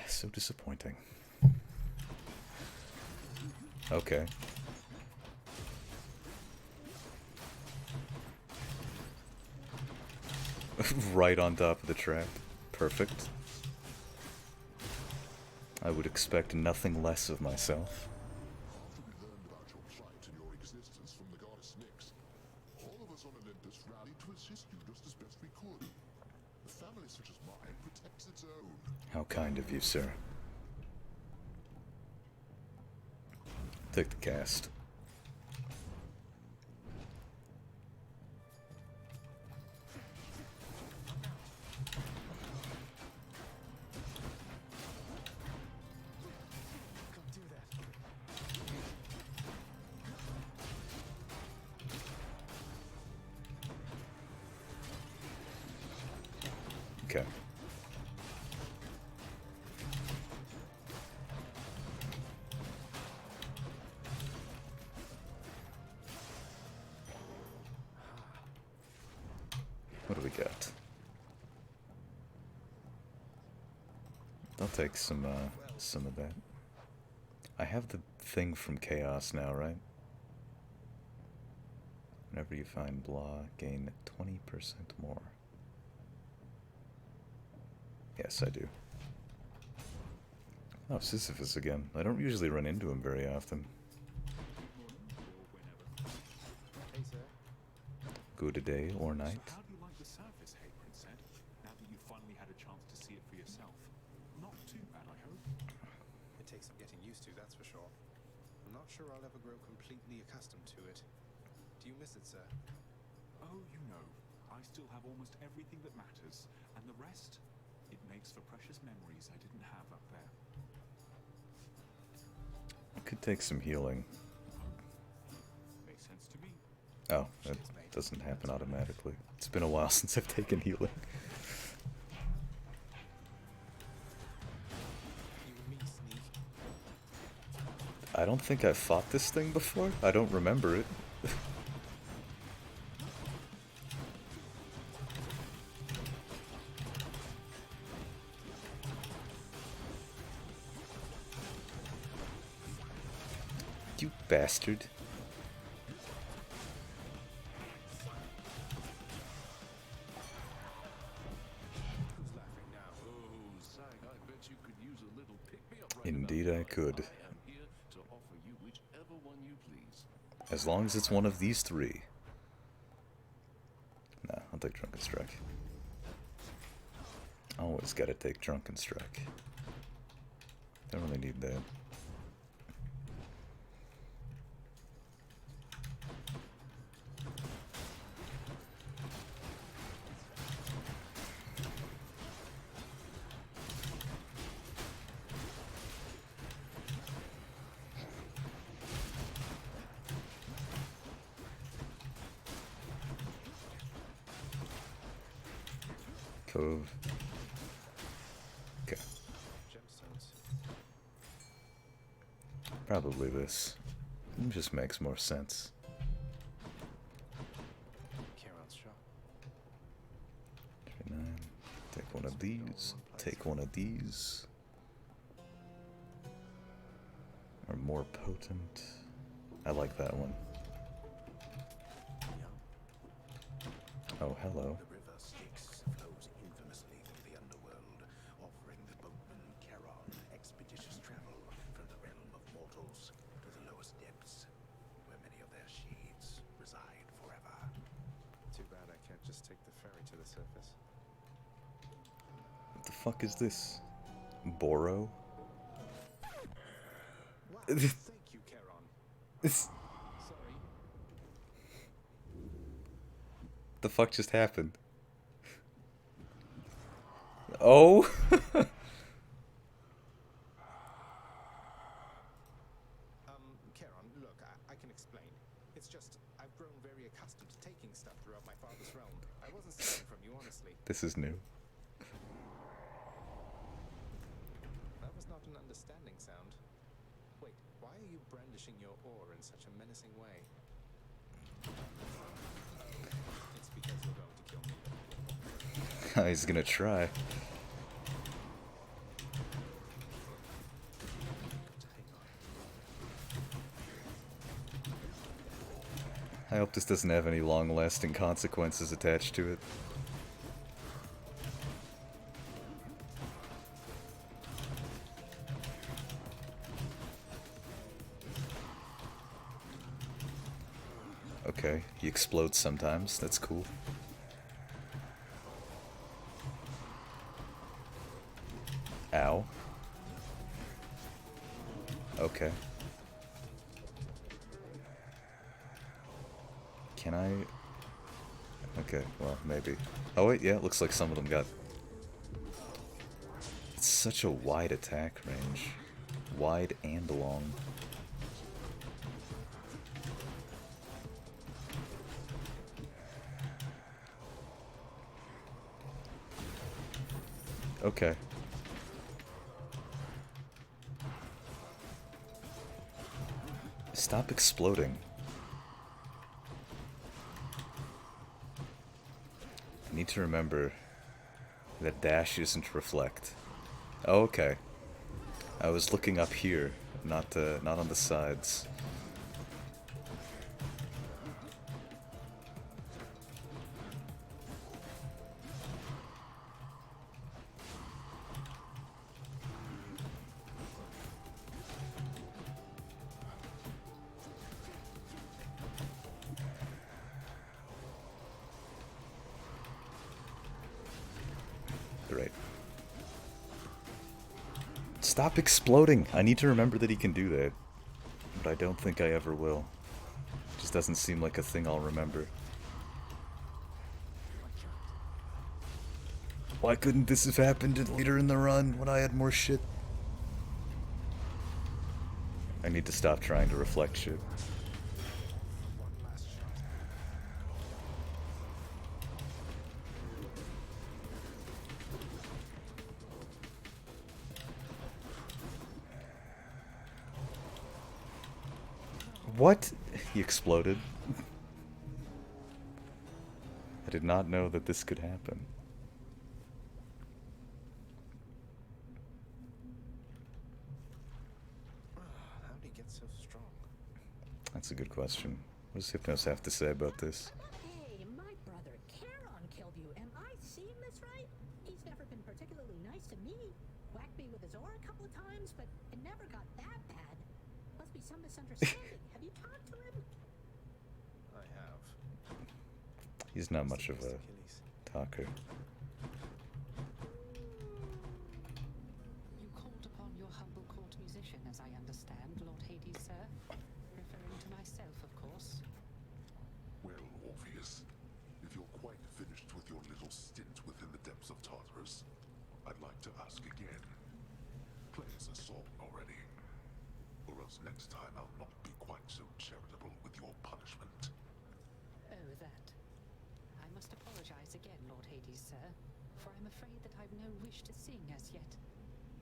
So disappointing. Okay. Right on top of the trap. Perfect. I would expect nothing less of myself. After we learned about your plight and your existence from the goddess Nyx, all of us on Olympus rallied to assist you just as best we could. A family such as mine protects its own. How kind of you, sir. Take the cast. Okay. What do we got? I'll take some of that. I have the thing from Chaos now, right? Whenever you find blah, gain 20% more. Yes, I do. Oh, Sisyphus again. I don't usually run into him very often. Hey, sir. Good day or night. So how do you like the surface, hey Princess? Now that you've finally had a chance to see it for yourself. Not too bad, I hope. It takes some getting used to, that's for sure. I'm not sure I'll ever grow completely accustomed to it. Do you miss it, sir? Oh, you know, I still have almost everything that matters, and the rest, it makes for precious memories I didn't have up there. I could take some healing. Makes sense to me. Oh, that doesn't happen automatically. It's been a while since I've taken healing. I don't think I've fought this thing before. I don't remember it. You bastard. Indeed I could. As long as it's one of these three. Nah, I'll take Drunken Strike. Always gotta take Drunken Strike. Don't really need that. Cove. Okay. Gemstones. Probably this. It just makes more sense. Charon's shop. 39. Take one of these. Take one of these. Or more potent. I like that one. Oh, hello. The river Styx flows infamously through the underworld, offering the boatman Charon expeditious travel from the realm of mortals to the lowest depths, where many of their shades reside forever. Too bad I can't just take the ferry to the surface. What the fuck is this? Boro? Wow, thank you, Charon. It's... Sorry. The fuck just happened? Oh? Charon, look, I can explain. It's just, I've grown very accustomed to taking stuff throughout my father's realm. I wasn't stealing from you, honestly. This is new. That was not an understanding sound. Wait, why are you brandishing your oar in such a menacing way? It's because you're going to kill me. He's gonna try. I hope this doesn't have any long-lasting consequences attached to it. Okay, he explodes sometimes, that's cool. Ow. Okay. Can I... Okay, well, maybe. Oh wait, yeah, it looks like some of them got... It's such a wide attack range. Wide and long. Okay. Stop exploding. I need to remember that dash isn't reflect. Oh, okay. I was looking up here, not on the sides. Great. Stop exploding! I need to remember that he can do that. But I don't think I ever will. Just doesn't seem like a thing I'll remember. Why couldn't this have happened later in the run when I had more shit? I need to stop trying to reflect shit. What? He exploded. I did not know that this could happen. How did he get so strong? That's a good question. What does Hypnos have to say about this? Hey, my brother Charon killed you. Am I seeing this right? He's never been particularly nice to me. Whacked me with his oar a couple of times, but it never got that bad. Must be some misunderstanding. Have you talked to him? I have. He's not much of a talker. You called upon your humble court musician, as I understand, Lord Hades, sir. Referring to myself, of course. Well, Orpheus, if you're quite finished with your little stint within the depths of Tartarus, I'd like to ask again. Play us a song already. Or else next time I'll not be quite so charitable with your punishment. Oh, that. I must apologize again, Lord Hades, sir, for I'm afraid that I've no wish to sing as yet,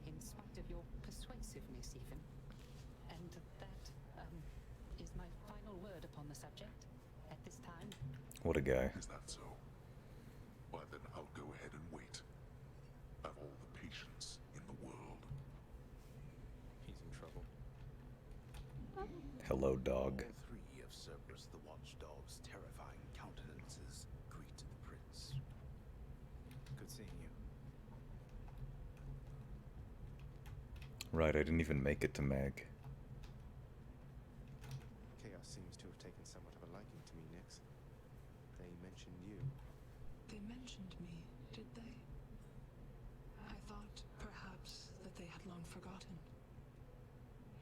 in spite of your persuasiveness even. And that, is my final word upon the subject at this time. What a guy. Is that so? Why then I'll go ahead and wait. I've all the patience in the world. He's in trouble. Hello, dog. All three of Cerberus the Watchdog's terrifying countenances greet the prince. Good seeing you. Right, I didn't even make it to Mag. Chaos seems to have taken somewhat of a liking to me, Nyx. They mentioned you. They mentioned me, did they? I thought, perhaps, that they had long forgotten.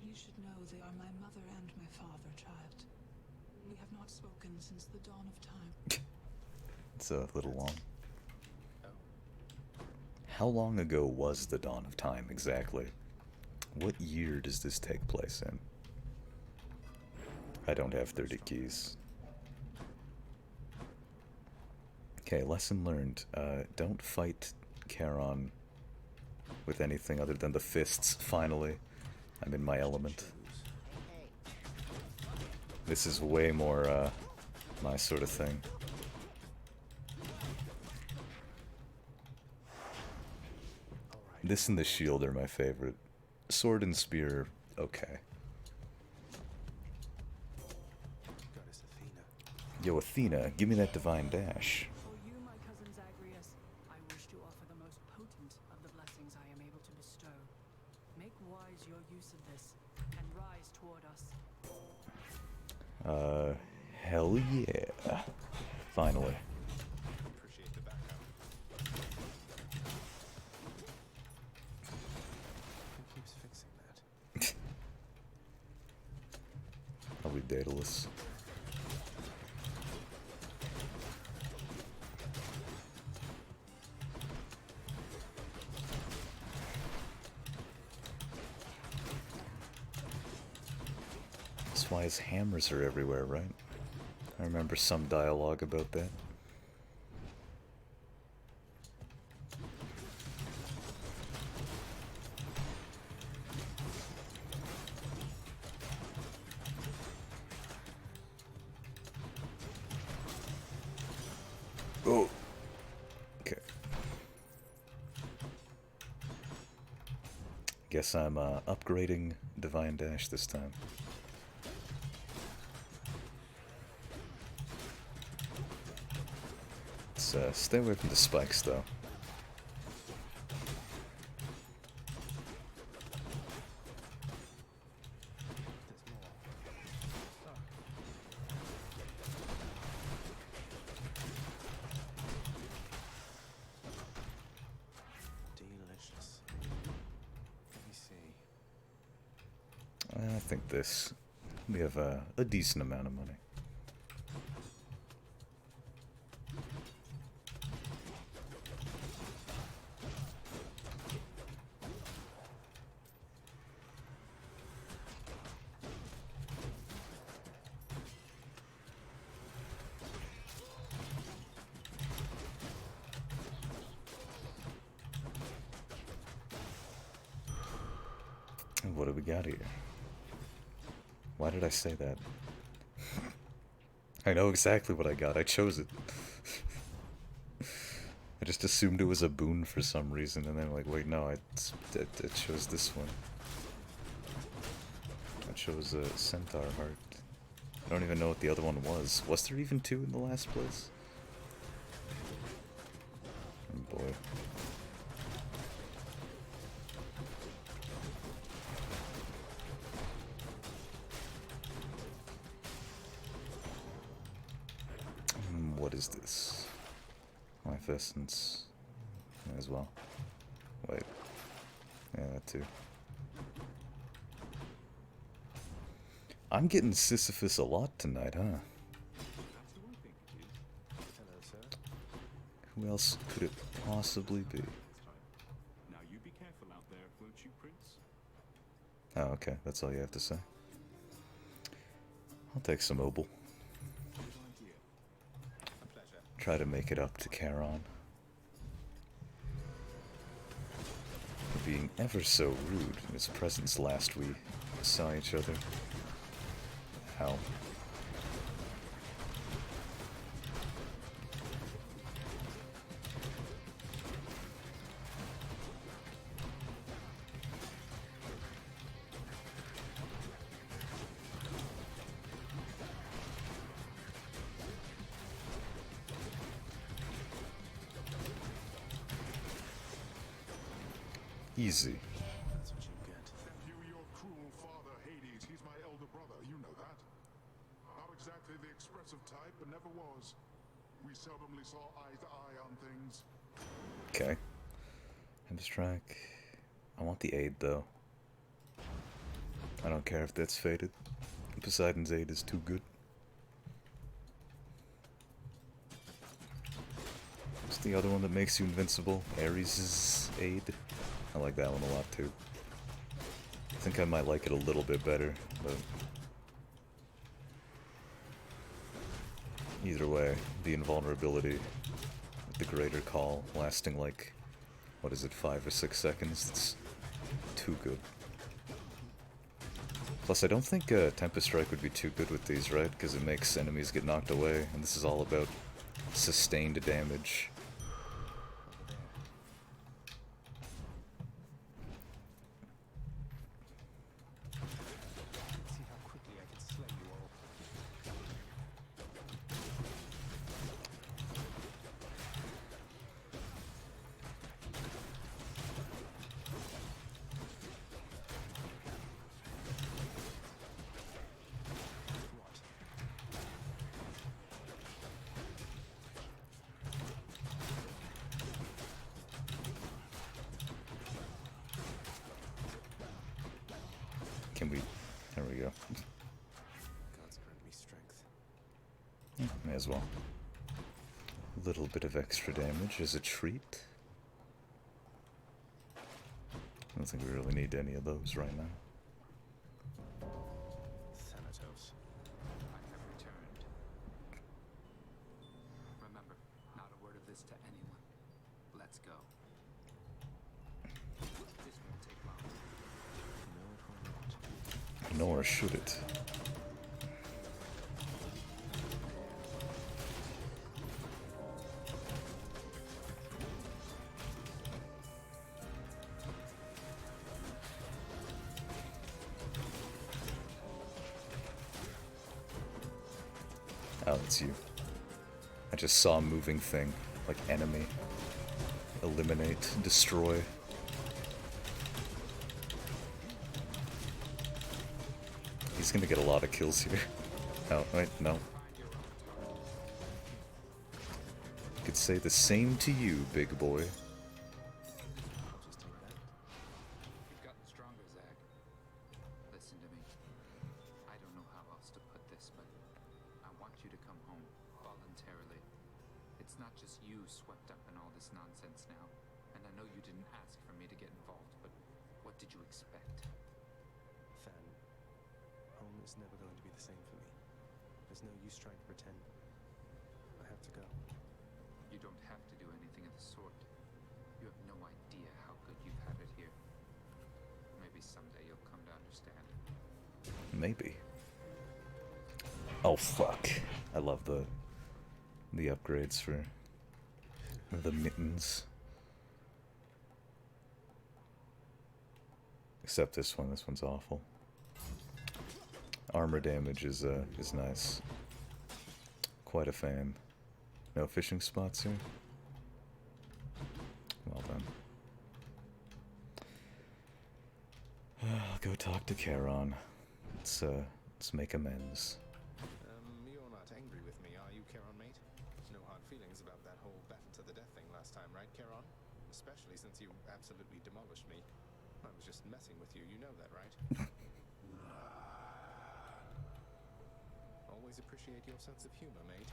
You should know they are my mother and my father, child. We have not spoken since the dawn of time. It's a little long. How long ago was the dawn of time, exactly? What year does this take place in? I don't have 30 keys. Okay, lesson learned. Don't fight Charon with anything other than the fists, finally. I'm in my element. This is way more, my sort of thing. This and the shield are my favorite. Sword and spear, okay. Goddess Athena. Yo, Athena, give me that divine dash. For you, my cousin Zagreus, I wish to offer the most potent of the blessings I am able to bestow. Make wise your use of this, and rise toward us. Hell yeah. Finally. Appreciate the backup. Who keeps fixing that? Probably Daedalus. That's why his hammers are everywhere, right? I remember some dialogue about that. Oh. Okay. Guess I'm upgrading Divine Dash this time. Let's stay away from the spikes though. Delicious. Let me see. I think this. We have a decent amount of money. What do we got here? Why did I say that? I know exactly what I got. I chose it. I just assumed it was a boon for some reason, and then like, wait, no, I chose this one. I chose a Centaur Heart. I don't even know what the other one was. Was there even two in the last place? Oh boy. What is this? Life Essence. Might as well. Wait. Yeah, that too. I'm getting Sisyphus a lot tonight, huh? Hello, sir. Who else could it possibly be? Now you be careful out there, won't you, Prince? Oh, okay. That's all you have to say. I'll take some Obel. A pleasure. Try to make it up to Charon. For being ever so rude in his presence last we saw each other. How? Easy. That's what you get. You, your cruel father, Hades, he's my elder brother, you know that. Not exactly the expressive type, but never was. We seldomly saw eye to eye on things. Okay. Abstract. I want the aid though. I don't care if that's faded. Poseidon's aid is too good. What's the other one that makes you invincible? Ares' aid? I like that one a lot too. I think I might like it a little bit better, but either way, the invulnerability with the greater call lasting like, what is it, 5 or 6 seconds? It's too good. Plus, I don't think Tempest Strike would be too good with these, right? Because it makes enemies get knocked away, and this is all about sustained damage. See how quickly I can slay you all. Can we... There we go. Gods grant me strength. May as well. A little bit of extra damage as a treat. I don't think we really need any of those right now. Thanatos. I have returned. Remember, not a word of this to anyone. Let's go. This won't take long. No, it will not. Nor should it. Oh, it's you. I just saw a moving thing, like enemy. Eliminate, destroy. He's gonna get a lot of kills here. Oh, wait, no. Could say the same to you, big boy. You've gotten stronger, Zag. Listen to me. I don't know how else to put this, but I want you to come home voluntarily. It's not just you swept up in all this nonsense now, and I know you didn't ask for me to get involved, but what did you expect? Fan, home is never going to be the same for me. There's no use trying to pretend. I have to go. You don't have to do anything of the sort. You have no idea how good you've had it here. Maybe someday you'll come to understand. Maybe. Oh fuck. I love the upgrades for the mittens. Except this one. This one's awful. Armor damage is nice. Quite a fan. No fishing spots here. Well done. I'll go talk to Charon. Let's make amends. You're not angry with me, are you, Charon, mate? No hard feelings about that whole battle to the death thing last time, right, Charon? Especially since you absolutely demolished me. I was just messing with you, you know that, right? Always appreciate your sense of humor, mate.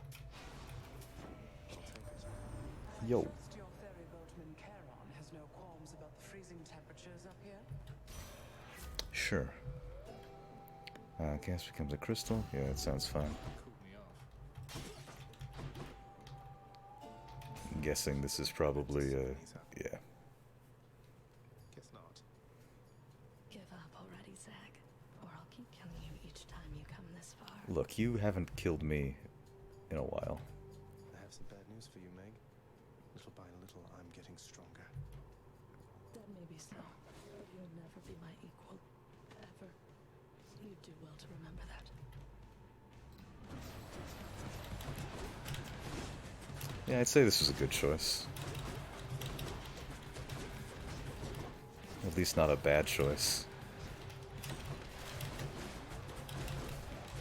I'll take it. Yo. Trust your ferry boatman Charon has no qualms about the freezing temperatures up here? Sure. Gas becomes a crystal. Yeah, that sounds fine. Cool me off. I'm guessing this is probably yeah. Guess not. Give up already, Zag, or I'll keep killing you each time you come this far. Look, you haven't killed me in a while. I have some bad news for you, Meg. Little by little, I'm getting stronger. That may be so, but you'll never be my equal. Ever. You do well to remember that. Yeah, I'd say this was a good choice. At least not a bad choice.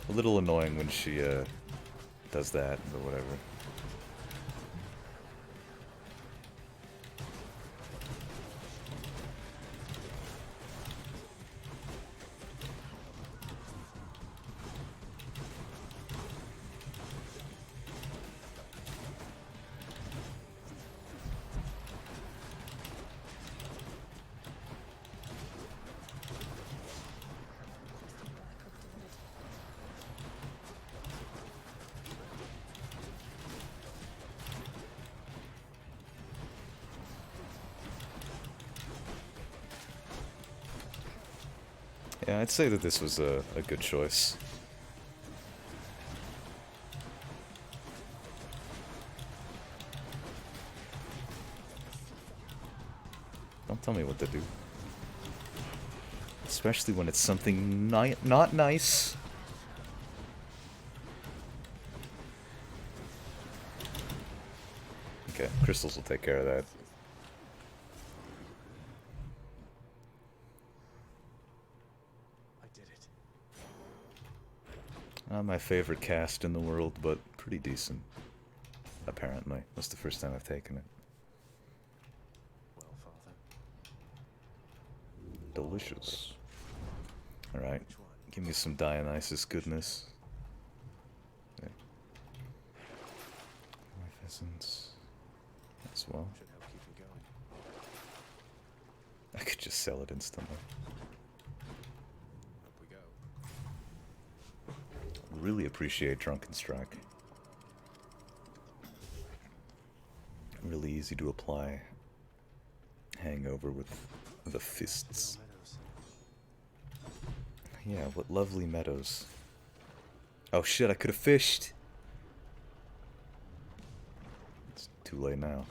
A little annoying when she does that, but whatever. Yeah, I'd say that this was a good choice. Don't tell me what to do. Especially when it's something not nice. Okay, crystals will take care of that. I did it. Not my favorite cast in the world, but pretty decent. Apparently. That's the first time I've taken it. Well, Father. Delicious. Alright. Give me some Dionysus goodness. Yeah. Life essence. As well. Should help keep me going. I could just sell it instantly. Up we go. Really appreciate Drunken Strike. Really easy to apply. Hangover with the fists. Yeah, what lovely meadows. Oh shit, I could have fished! It's too late now.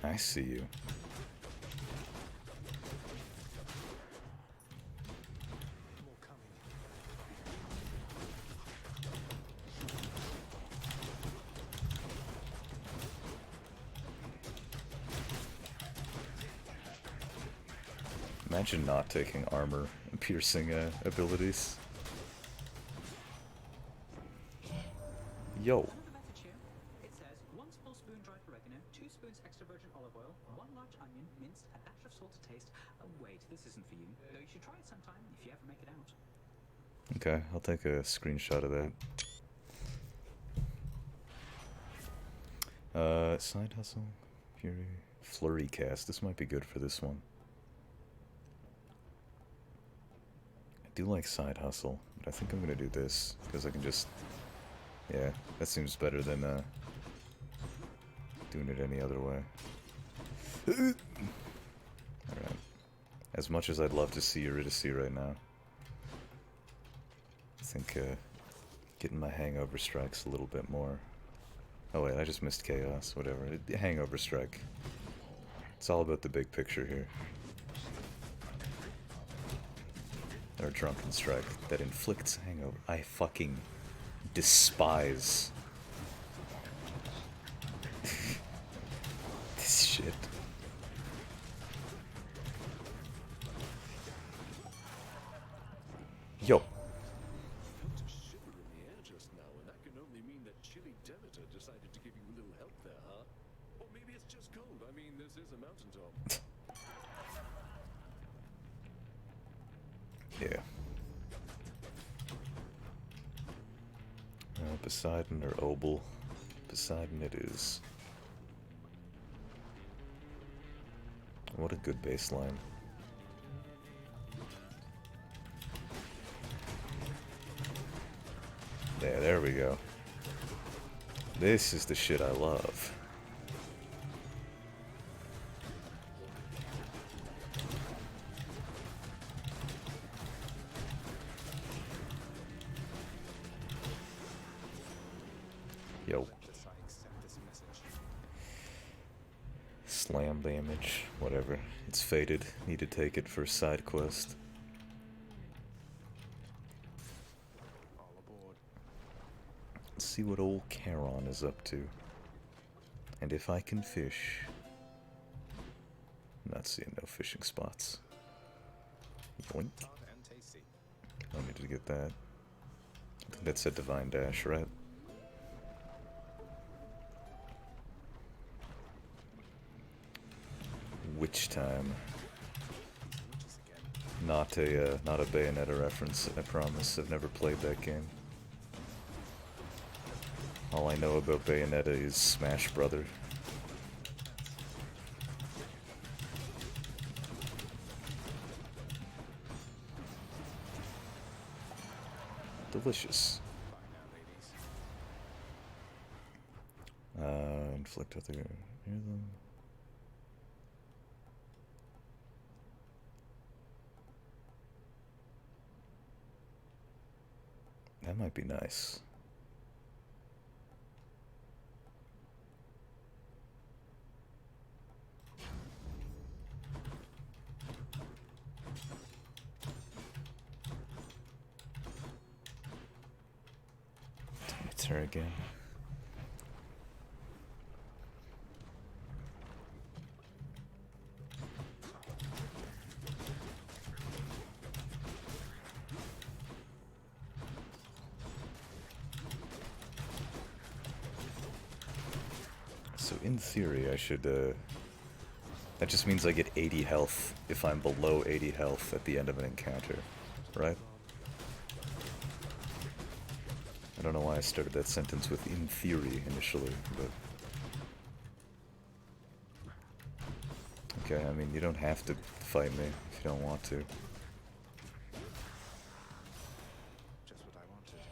I see you. More coming. Imagine not taking armor and piercing abilities. Yo. It says 1 small spoon dried oregano, 2 spoons extra virgin olive oil, 1 large onion, minced, a dash of salt to taste. Oh wait, this isn't for you. Though you should try it sometime if you ever make it out. Okay, I'll take a screenshot of that. Side hustle, Fury, flurry cast. This might be good for this one. I do like side hustle, but I think I'm gonna do this because I can just. Yeah, that seems better than doing it any other way. Alright. As much as I'd love to see Eurydice right now, I think getting my hangover strikes a little bit more. Oh wait, I just missed chaos, whatever. Hangover strike. It's all about the big picture here. Or drunken strike that inflicts hangover. I fucking despise this shit. Yo. Felt a shiver in the air just now, and that can only mean that chilly Demeter decided to give you a little help there, huh? Or maybe it's just cold. I mean, this is a mountaintop. Yeah. Poseidon or Obel? Poseidon it is. What a good baseline. There we go. This is the shit I love. Yo. Slam damage, whatever. It's fated. Need to take it for side quest. Let's see what old Charon is up to. And if I can fish. I'm not seeing no fishing spots. Yoink. I need to get that. I think that said Divine Dash, right? Witch Time. Not a Bayonetta reference, I promise. I've never played that game. All I know about Bayonetta is Smash Brother. Delicious. Inflict other near them. That might be nice. It's her again. So in theory, I should, that just means I get 80 health if I'm below 80 health at the end of an encounter, right? I don't know why I started that sentence with "in theory" initially, but... Okay, I mean, you don't have to fight me if you don't want to. Just what I wanted.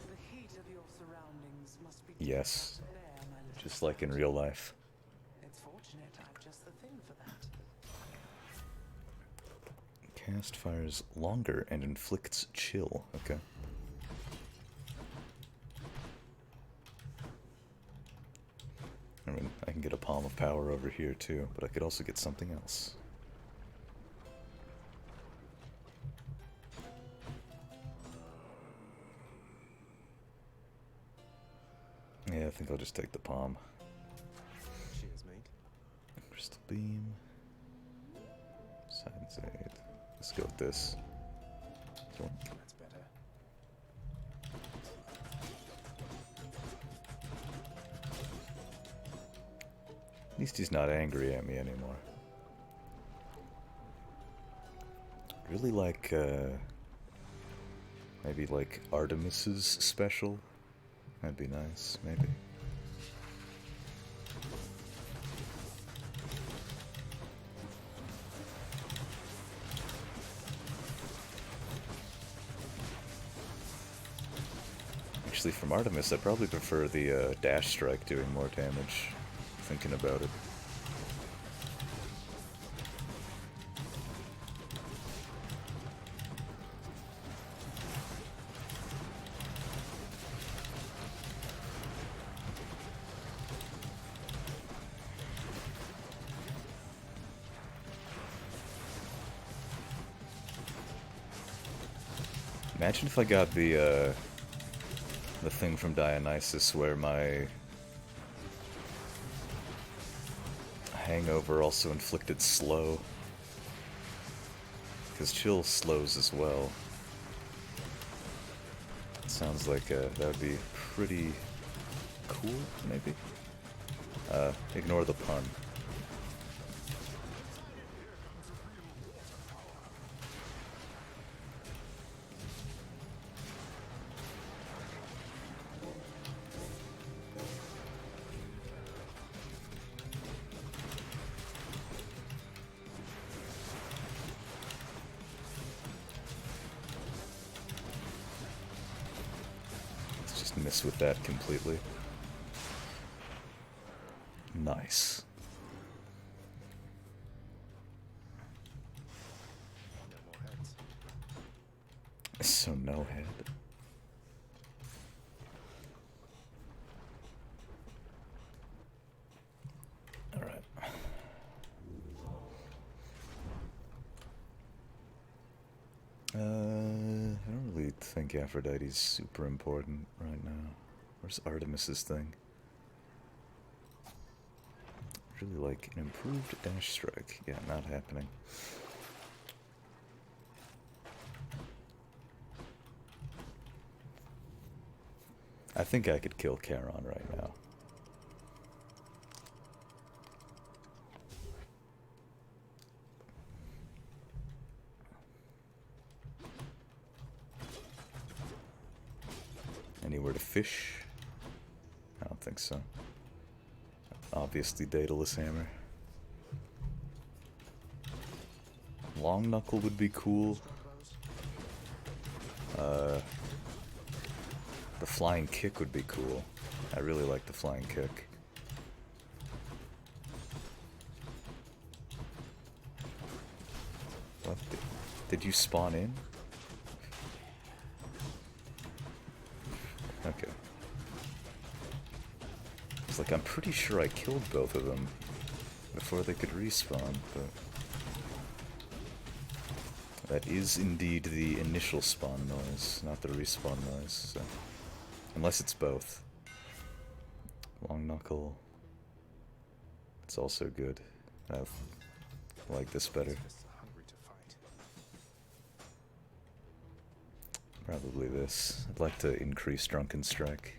The heat of your surroundings must be Yes. difficult to bear, my little Just like in real life. It's fortunate I've just the thing for that. Cast fires longer and inflicts chill. Okay. I mean, I can get a Palm of Power over here too, but I could also get something else. Yeah, I think I'll just take the Palm. Cheers, mate. Crystal Beam. Silence Aid. Let's go with this. Cool. That's better. At least he's not angry at me anymore. Really like, maybe like Artemis's special. That'd be nice, maybe. Actually, from Artemis, I probably prefer the dash strike doing more damage, thinking about it. Imagine if I got the thing from Dionysus where my hangover also inflicted slow. Because chill slows as well. It sounds like that would be pretty cool, maybe? Ignore the pun. Miss with that completely. Nice. No more heads. So no head. Alright. I don't really think Aphrodite's super important right now. Where's Artemis's thing? Really like an improved dash strike. Yeah, not happening. I think I could kill Charon right now. Anywhere to fish? I don't think so. Obviously, Daedalus Hammer. Long Knuckle would be cool. The flying kick would be cool. I really like the flying kick. What? Did you spawn in? Okay. It's like I'm pretty sure I killed both of them before they could respawn, but that is indeed the initial spawn noise, not the respawn noise, so. Unless it's both. Long knuckle. It's also good. I like this better. Probably this. I'd like to increase Drunken Strike.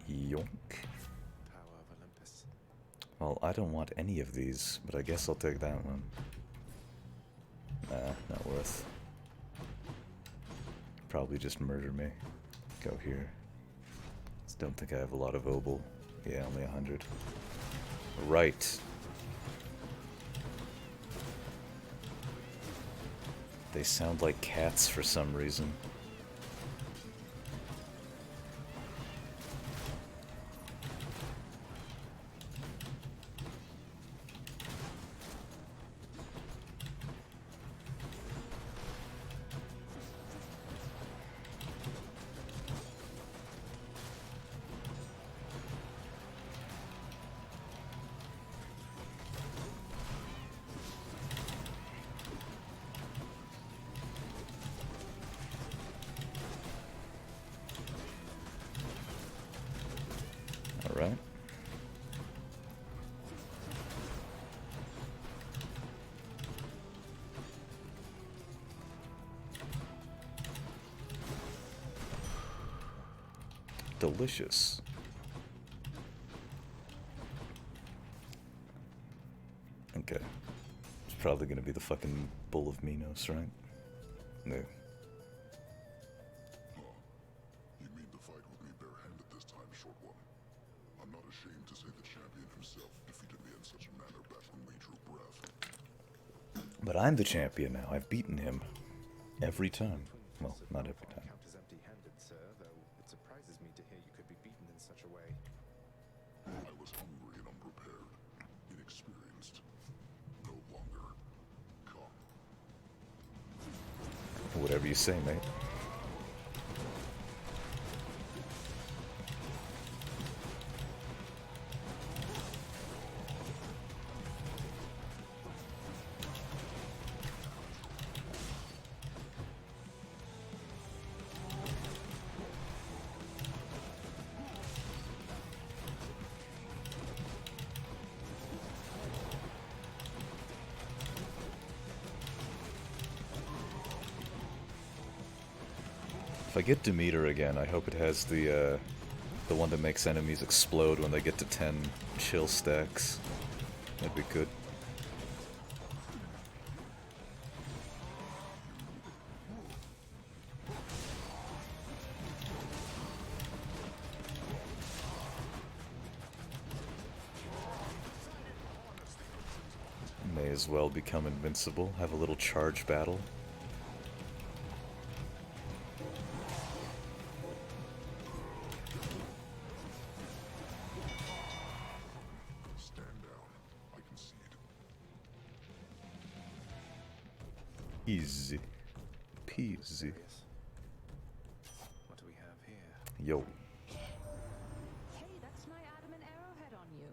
Yonk. Well, I don't want any of these, but I guess I'll take that one. Nah, not worth. Probably just murder me. Go here. Just don't think I have a lot of obel. Yeah, only 100. Right. They sound like cats for some reason. Alright. Delicious. Okay. It's probably gonna be the fucking Bull of Minos, right? No. You mean to fight with me barehanded this time, short one? I'm not ashamed to say the champion himself defeated me in such a manner back when we drew breath. But I'm the champion now. I've beaten him. Every time. Well, not every time. Count as empty-handed, sir, though it surprises me to hear you could be beaten in such a way. I was hungry and unprepared, inexperienced. No longer. Come. Whatever you say, mate. If I get Demeter again, I hope it has the one that makes enemies explode when they get to 10 chill stacks. That'd be good. May as well become invincible, have a little charge battle. Easy peasy. What do we have here? Yo. Hey, that's my adamant arrowhead on you.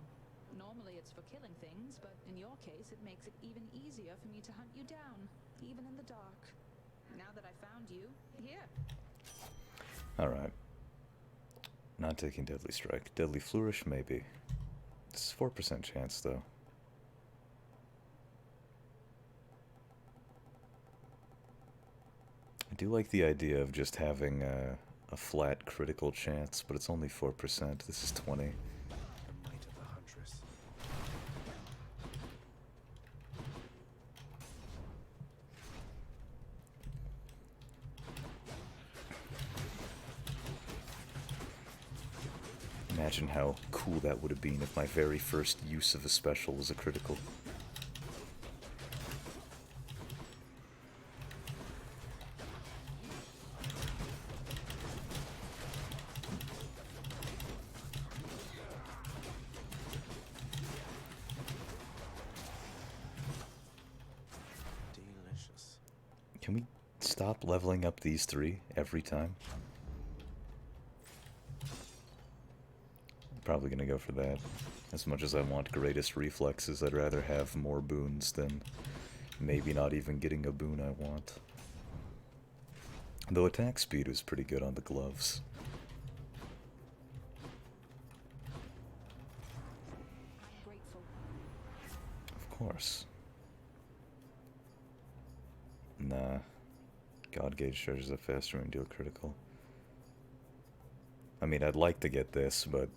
Normally it's for killing things, but in your case it makes it even easier for me to hunt you down, even in the dark. Now that I found you, here. Alright. Not taking Deadly Strike. Deadly Flourish, maybe. It's 4% chance, though. I do like the idea of just having a flat critical chance, but it's only 4%. This is 20. The might of the Huntress. Imagine how cool that would have been if my very first use of a special was a critical. Delicious. Can we stop leveling up these three every time? Probably gonna go for that. As much as I want greatest reflexes, I'd rather have more boons than maybe not even getting a boon I want. Though attack speed was pretty good on the gloves. I'm grateful. Of course. Nah. God Gauge charges up faster when you do a critical. I mean, I'd like to get this, but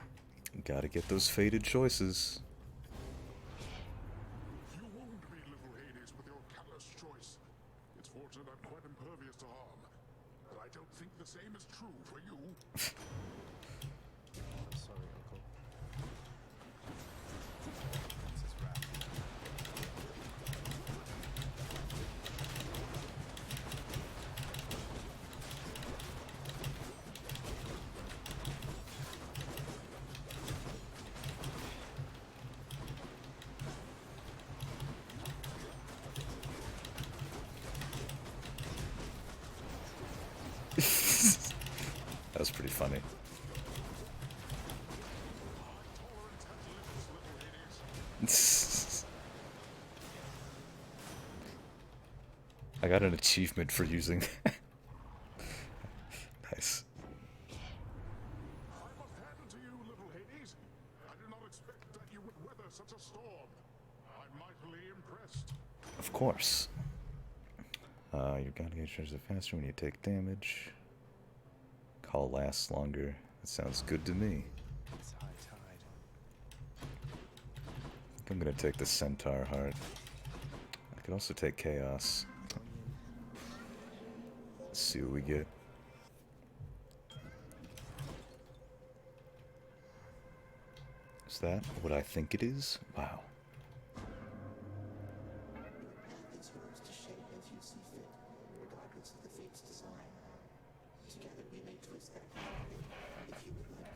gotta get those fated choices. You wound me, little Hades, with your callous choice. It's fortunate I'm quite impervious to harm, but I don't think the same is true for you. Sorry, Uncle. That's his wrath. That was pretty funny. I got an achievement for using that. Nice. I must hand it to you, little Hades. I did not expect that you would weather such a storm. I'm mightily impressed. Of course. Your God Gauge charges are faster when you take damage. Call lasts longer. That sounds good to me. It's high tide. I think I'm gonna take the Centaur Heart. I could also take Chaos. Let's see what we get. Is that what I think it is? Wow. It's yours to shape as you see fit, regardless of the fate's design. Together we may twist that reality, if you would like.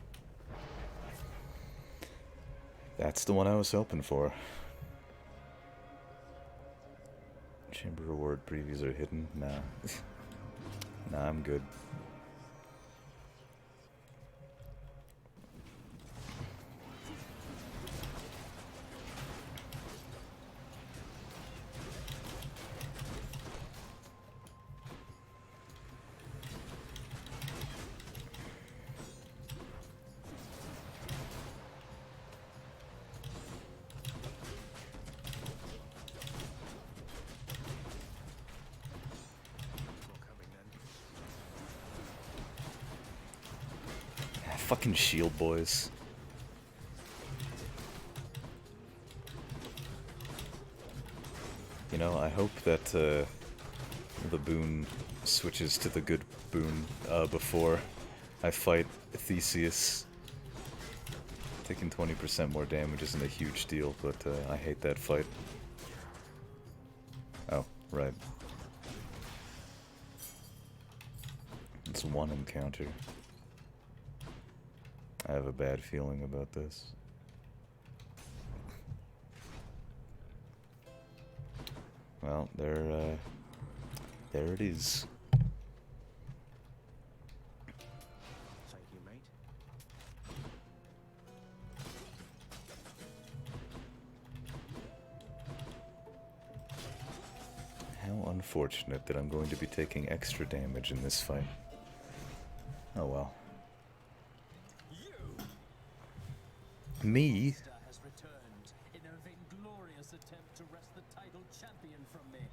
That's the one I was hoping for. Chamber reward previews are hidden? Nah. Nah, I'm good. Fucking shield boys. You know, I hope that the boon switches to the good boon before I fight Theseus. Taking 20% more damage isn't a huge deal, but I hate that fight. Oh, right. It's one encounter. I have a bad feeling about this. Well, there it is. Thank you, mate. How unfortunate that I'm going to be taking extra damage in this fight. Oh well. Me? Has returned in a vainglorious attempt to wrest the title champion from me.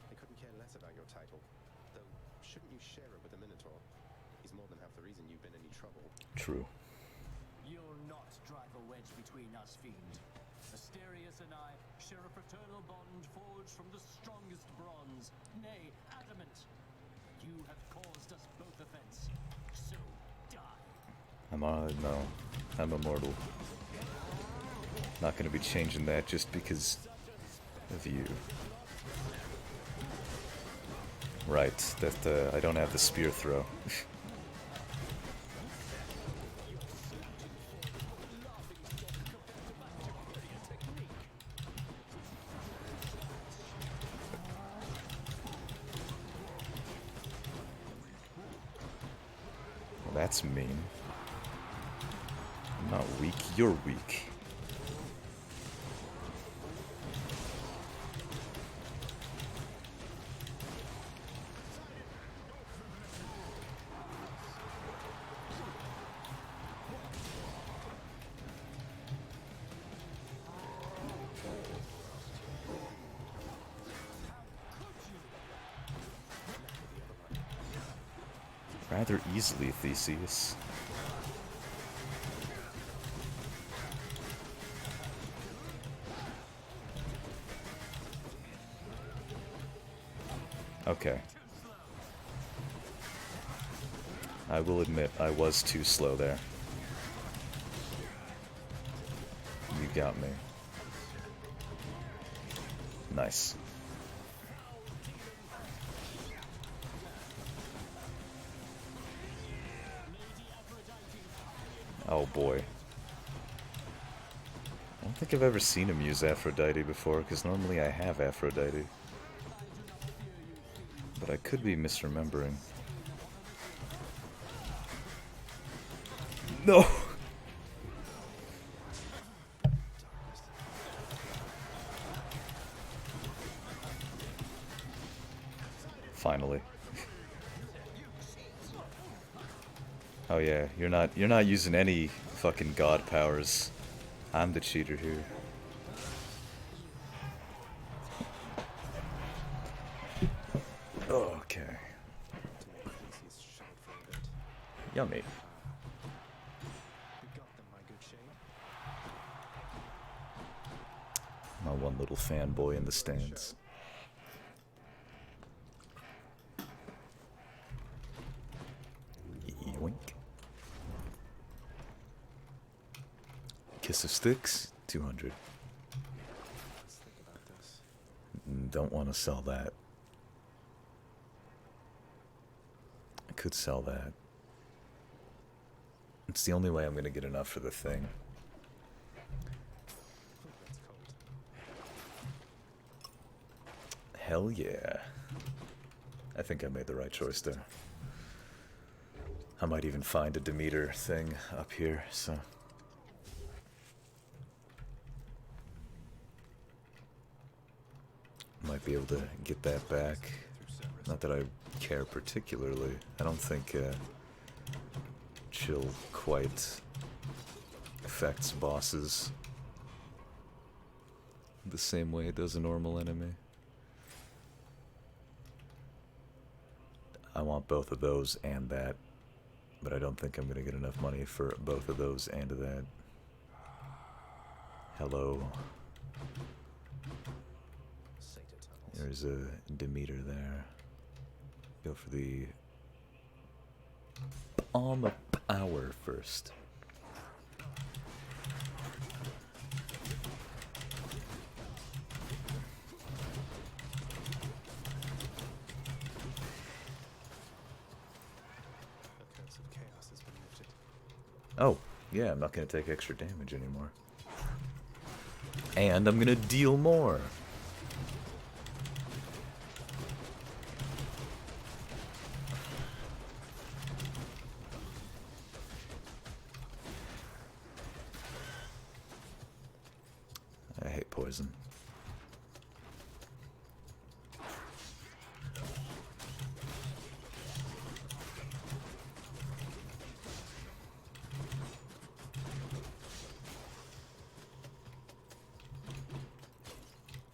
I couldn't care less about your title, though shouldn't you share it with the Minotaur? He's more than half the reason you've been in any trouble. True. You'll not drive a wedge between us, fiend. Asterius and I share a fraternal bond forged from the strongest bronze, nay, adamant. You have caused us both offense, so die. No, I'm immortal. Not gonna be changing that just because of you. Right, that I don't have the spear throw. Well, that's mean. I'm not weak, you're weak. Rather easily, Theseus. Okay. I will admit, I was too slow there. You got me. Nice. Oh boy. I don't think I've ever seen him use Aphrodite before, because normally I have Aphrodite. But I could be misremembering. No! Finally. Oh yeah, you're not using any fucking god powers. I'm the cheater here. Okay. Yummy. My one little fanboy in the stands. Yoink. Kiss of Sticks, 200. Don't want to sell that. I could sell that. It's the only way I'm gonna get enough for the thing. Hell yeah. I think I made the right choice there. I might even find a Demeter thing up here, so... Might be able to get that back. Not that I care particularly. I don't think chill quite affects bosses the same way it does a normal enemy. I want both of those and that, but I don't think I'm gonna get enough money for both of those and that. Hello. There's a Demeter there. Go for the Palm of Power first. Oh, yeah, I'm not going to take extra damage anymore. And I'm going to deal more. I hate poison.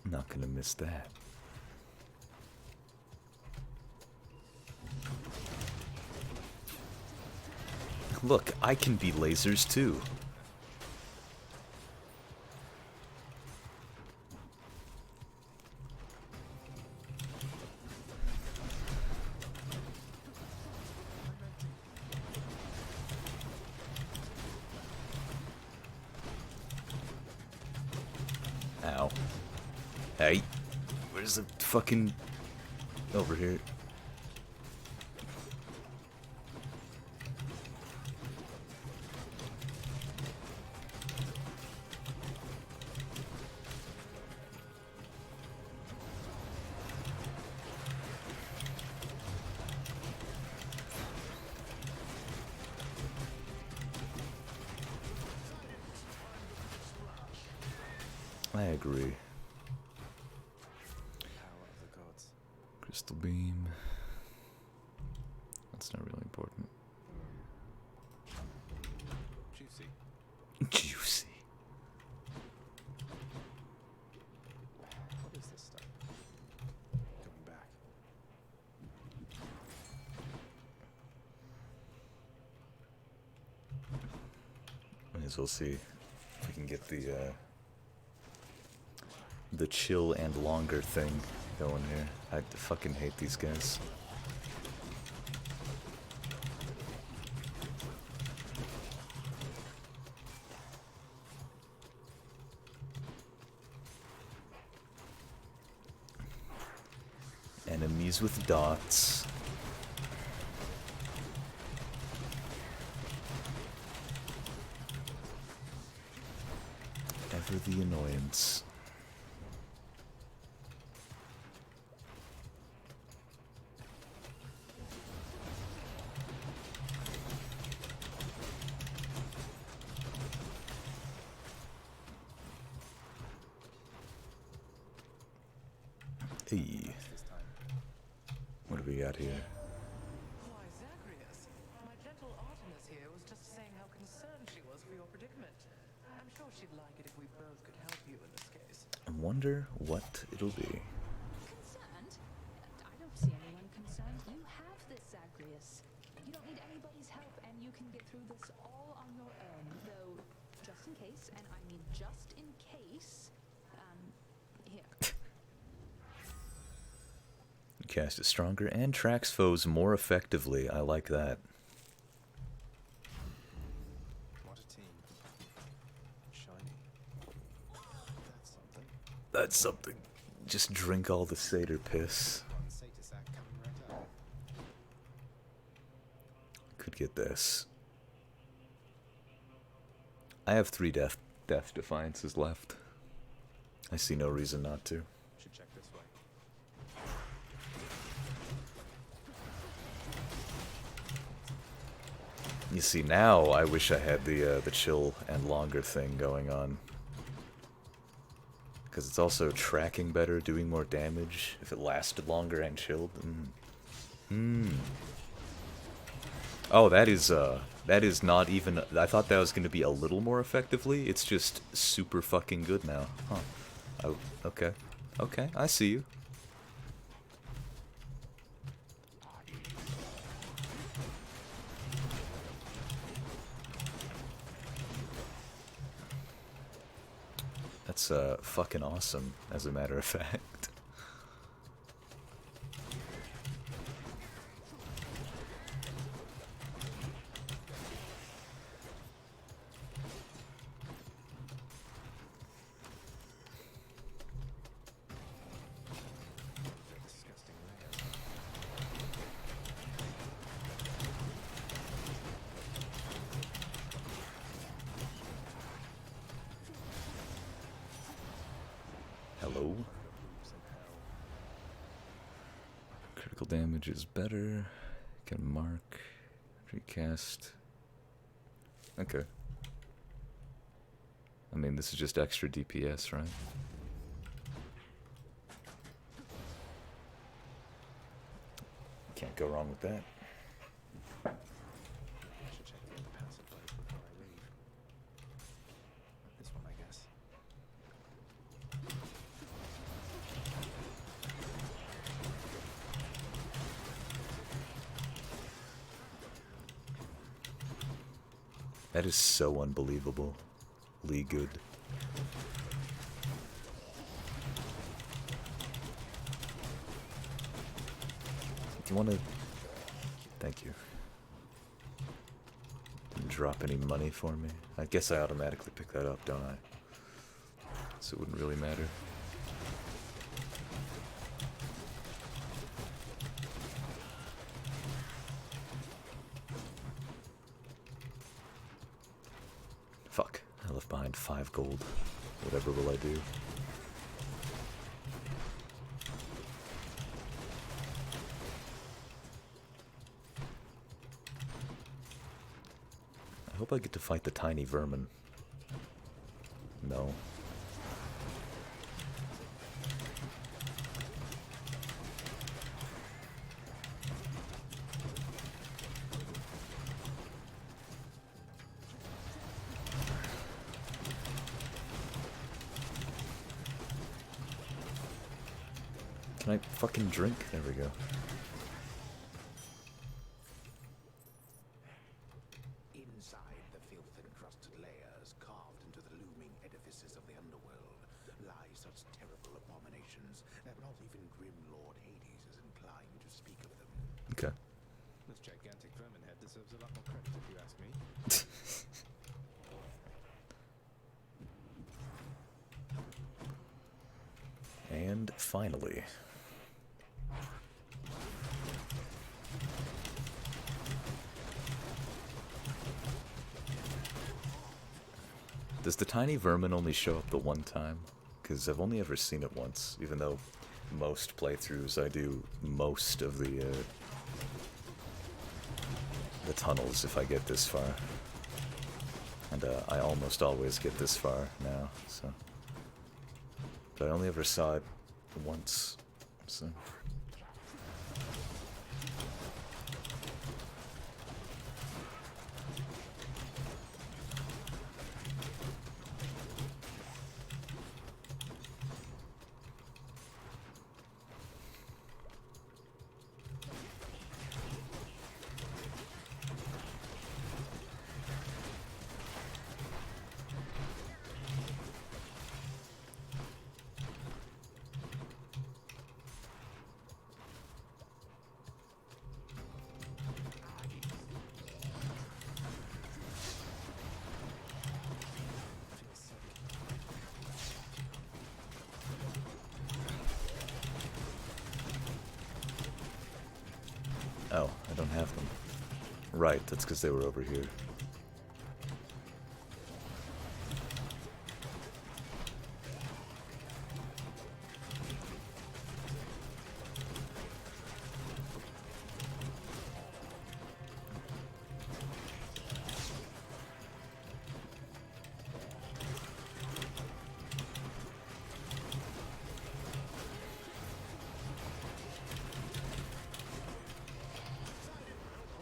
Not gonna miss that. Look, I can be lasers too. Ow. Hey. Where's the fucking... Over here. I agree. Power of the gods. Crystal beam. That's not really important. Juicy. Juicy. What is this stuff? Going back. May as well see if we can get the chill and longer thing going here. I fucking hate these guys. Enemies with dots. Ever the annoyance. Hey. What do we got here? Why, Zagreus, my gentle Artemis here was just saying how concerned she was for your predicament. I'm sure she'd like it if we both could help you in this case. I wonder what it'll be. Concerned? I don't see anyone concerned. You have this, Zagreus. You don't need anybody's help, and you can get through this all on your own. Though, just in case, and I mean just in case, here. Cast it stronger and tracks foes more effectively. I like that. What a team. Shiny. That's something. That's something. Just drink all the satyr piss. One Satasac coming right up. Could get this. I have 3 death defiances left. I see no reason not to. Should check this way. You see, now I wish I had the chill and longer thing going on. Because it's also tracking better, doing more damage if it lasted longer and chilled. Oh, that is not even... I thought that was going to be a little more effectively. It's just super fucking good now. Huh. Oh, okay. Okay, I see you. That's fucking awesome, as a matter of fact. Disgusting Hello? Critical damage is better. Can mark. Recast. Okay. I mean, this is just extra DPS, right? Can't go wrong with that. I should check the other passive load before I leave. This one, I guess. That is so unbelievable. Lee good. Do you want to... Thank you. Didn't drop any money for me. I guess I automatically pick that up, don't I? So it wouldn't really matter. Fuck, I left behind 5 gold. Whatever will I do? I hope I get to fight the tiny vermin. No. Can I fucking drink? There we go. Inside the filth-encrusted layers carved into the looming edifices of the underworld lie such terrible abominations that not even grim Lord Hades is inclined to speak of them. Okay. This gigantic vermin head deserves a lot more credit if you ask me. And finally. Does the tiny vermin only show up the one time? Because I've only ever seen it once, even though most playthroughs I do most of the tunnels if I get this far. And I almost always get this far now, so... But I only ever saw it once, so... Oh, I don't have them. Right, that's because they were over here.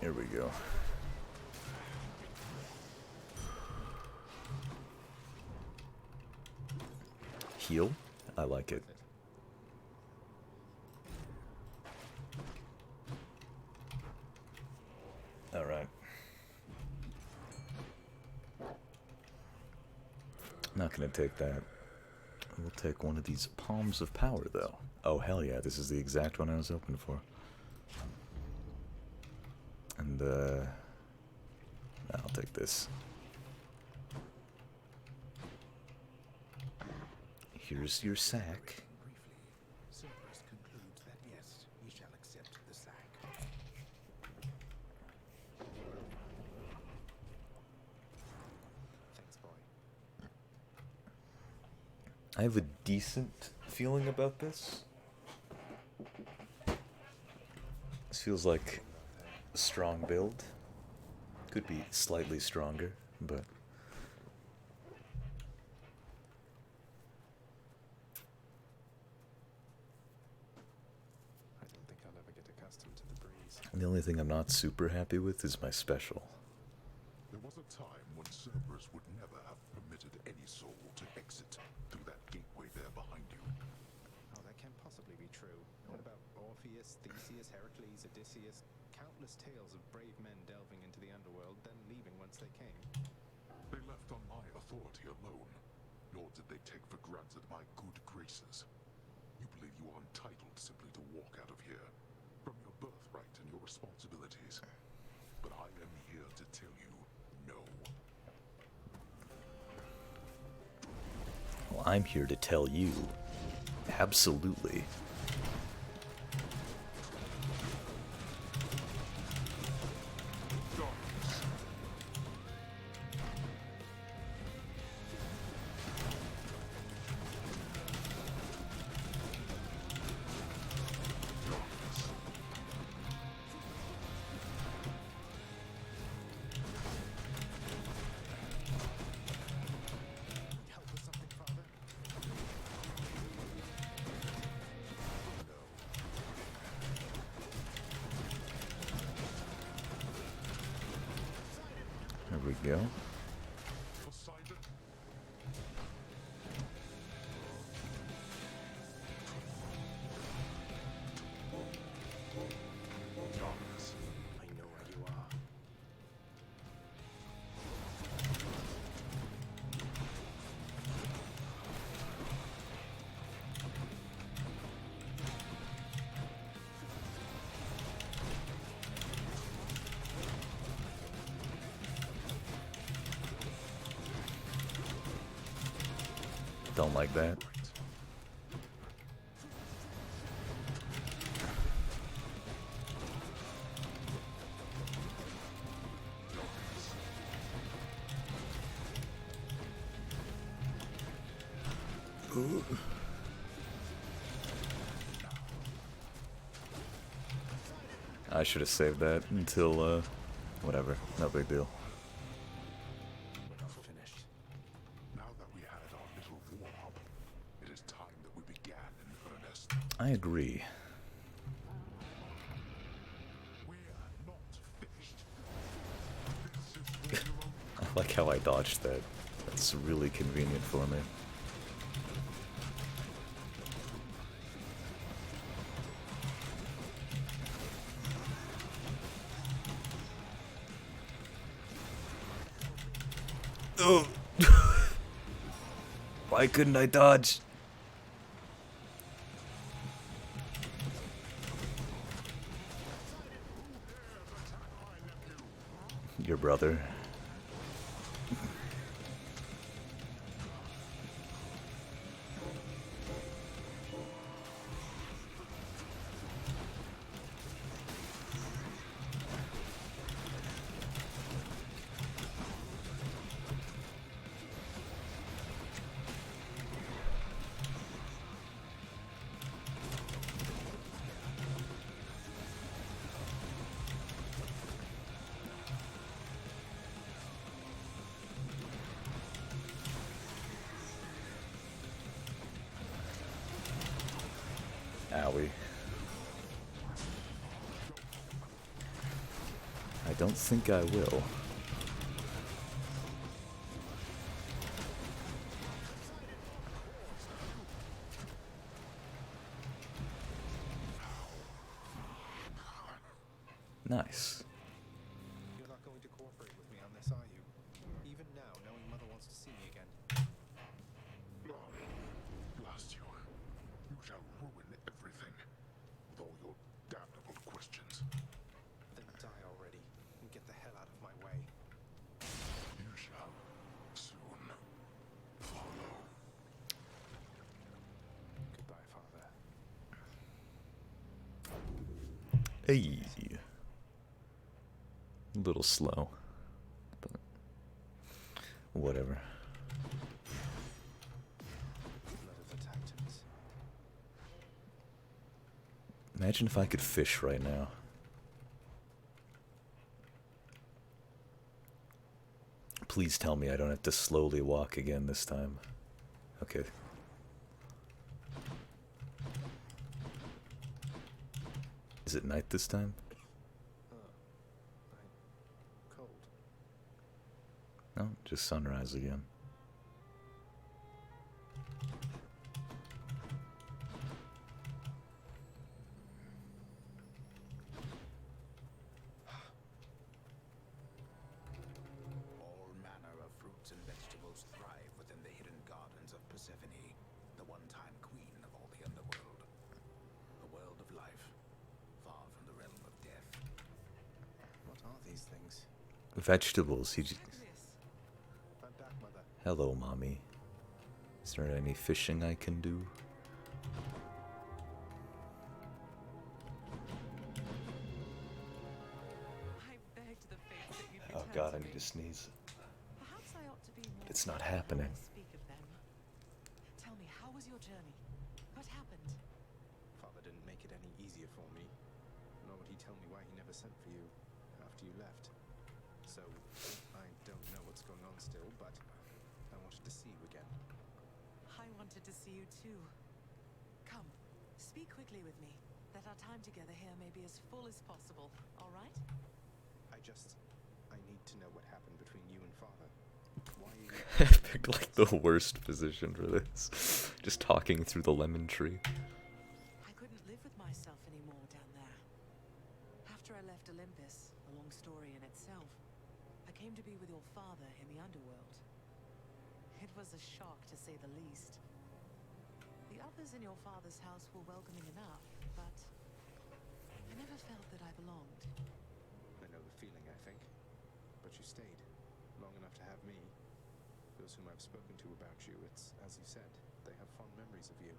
Here we go. Heal? I like it. Alright. Not gonna take that. We'll take one of these Palms of Power, though. Oh, hell yeah, this is the exact one I was hoping for. And, I'll take this. Here's your sack. Cerberus concludes that yes, ye shall accept the sack. Thanks, boy. I have a decent feeling about this. This feels like a strong build. Could be slightly stronger, but... I don't think I'll ever get accustomed to the breeze. And the only thing I'm not super happy with is my special. There was a time when Cerberus would never have permitted any soul to exit through that gateway there behind you. Oh, that can't possibly be true. What about Orpheus, Theseus, Heracles, Odysseus? Countless tales of brave men delving into the underworld, then leaving whence they came. alone, nor did they take for granted my good graces. You believe you are entitled simply to walk out of here, from your birthright and your responsibilities. But I am here to tell you, no. Well, I'm here to tell you, absolutely. There we go. I know where you are. Don't like that. Ooh. I should have saved that until, whatever. No big deal. Finished. Now that we had our little warm-up, it is time that we began in earnest. I agree. We're not finished. This is for your own. I like how I dodged that. That's really convenient for me. Oh. Why couldn't I dodge? Your brother. Owie. I don't think I will. Nice. You're not going to cooperate with me on this, are you? Even now, knowing Mother wants to see me again. Blast you. You shall ruin everything. With all your damnable questions. Then die already and get the hell out of my way. You shall soon follow. Goodbye, Father. Hey. A little slow, but whatever. Blood of the Titans. Imagine if I could fish right now. Please tell me I don't have to slowly walk again this time. Okay. Is it night this time? Cold. No, just sunrise again. All manner of fruits and vegetables thrive with these things. Vegetables. He just... I'm back, Mother. Hello, mommy. Is there any fishing I can do? I begged the fates that you'd Oh return god, to I me. need to sneeze. Perhaps I ought to be more It's not careful happening. when I speak of them. Tell me, how was your journey? What happened? Father didn't make it any easier for me, nor would he tell me why he never sent for you after you left. So, I don't know what's going on still, but I wanted to see you again. I wanted to see you too. Come, speak quickly with me, that our time together here may be as full as possible, all right? I need to know what happened between you and Father. Why are you... I picked like the worst position for this. Just talking through the lemon tree. I couldn't live with myself anymore down there. After I left Olympus, a long story in itself, I came to be with your father in the underworld. It was a shock, to say the least. The others in your father's house were welcoming enough, but I never felt that I belonged. I know the feeling, I think. But you stayed long enough to have me. Those whom I've spoken to about you, it's as you said, they have fond memories of you.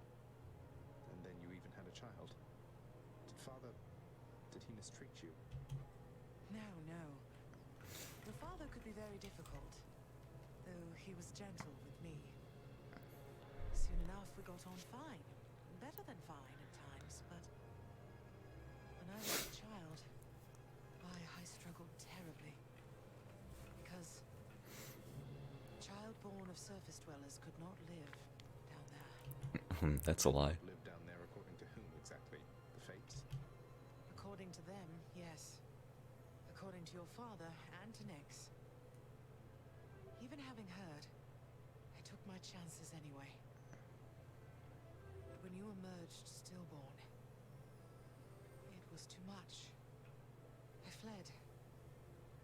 And then you even had a child. Did he mistreat you? No, no. Your father could be very difficult, though he was gentle with me. Soon enough, we got on fine. Better than fine at times, but when I was a child, I struggled terribly. Because child born of surface dwellers could not live down there. That's a lie. Live down there according to whom exactly? The fates? According to them, yes. According to your father and to Nyx. Even having heard, I took my chances anyway. When you emerged stillborn, it was too much. I fled.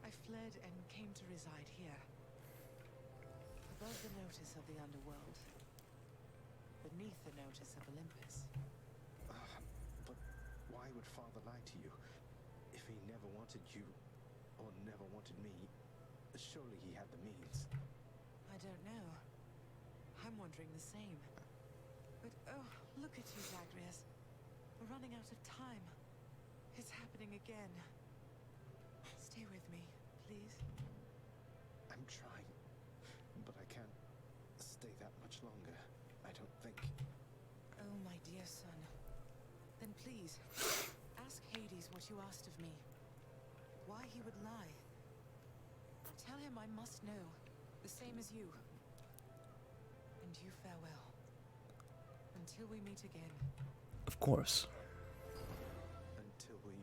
I fled and came to reside here. Above the notice of the underworld. Beneath the notice of Olympus. But why would Father lie to you? If he never wanted you, or never wanted me, surely he had the means. I don't know. I'm wondering the same. But oh, look at you, Zagreus. We're running out of time. It's happening again. Stay with me, please. I'm trying, but I can't stay that much longer. I don't think. Oh, my dear son. Then please, ask Hades what you asked of me. Why he would lie. Tell him I must know, the same as you. And you farewell. Until we meet again. Of course. Until we...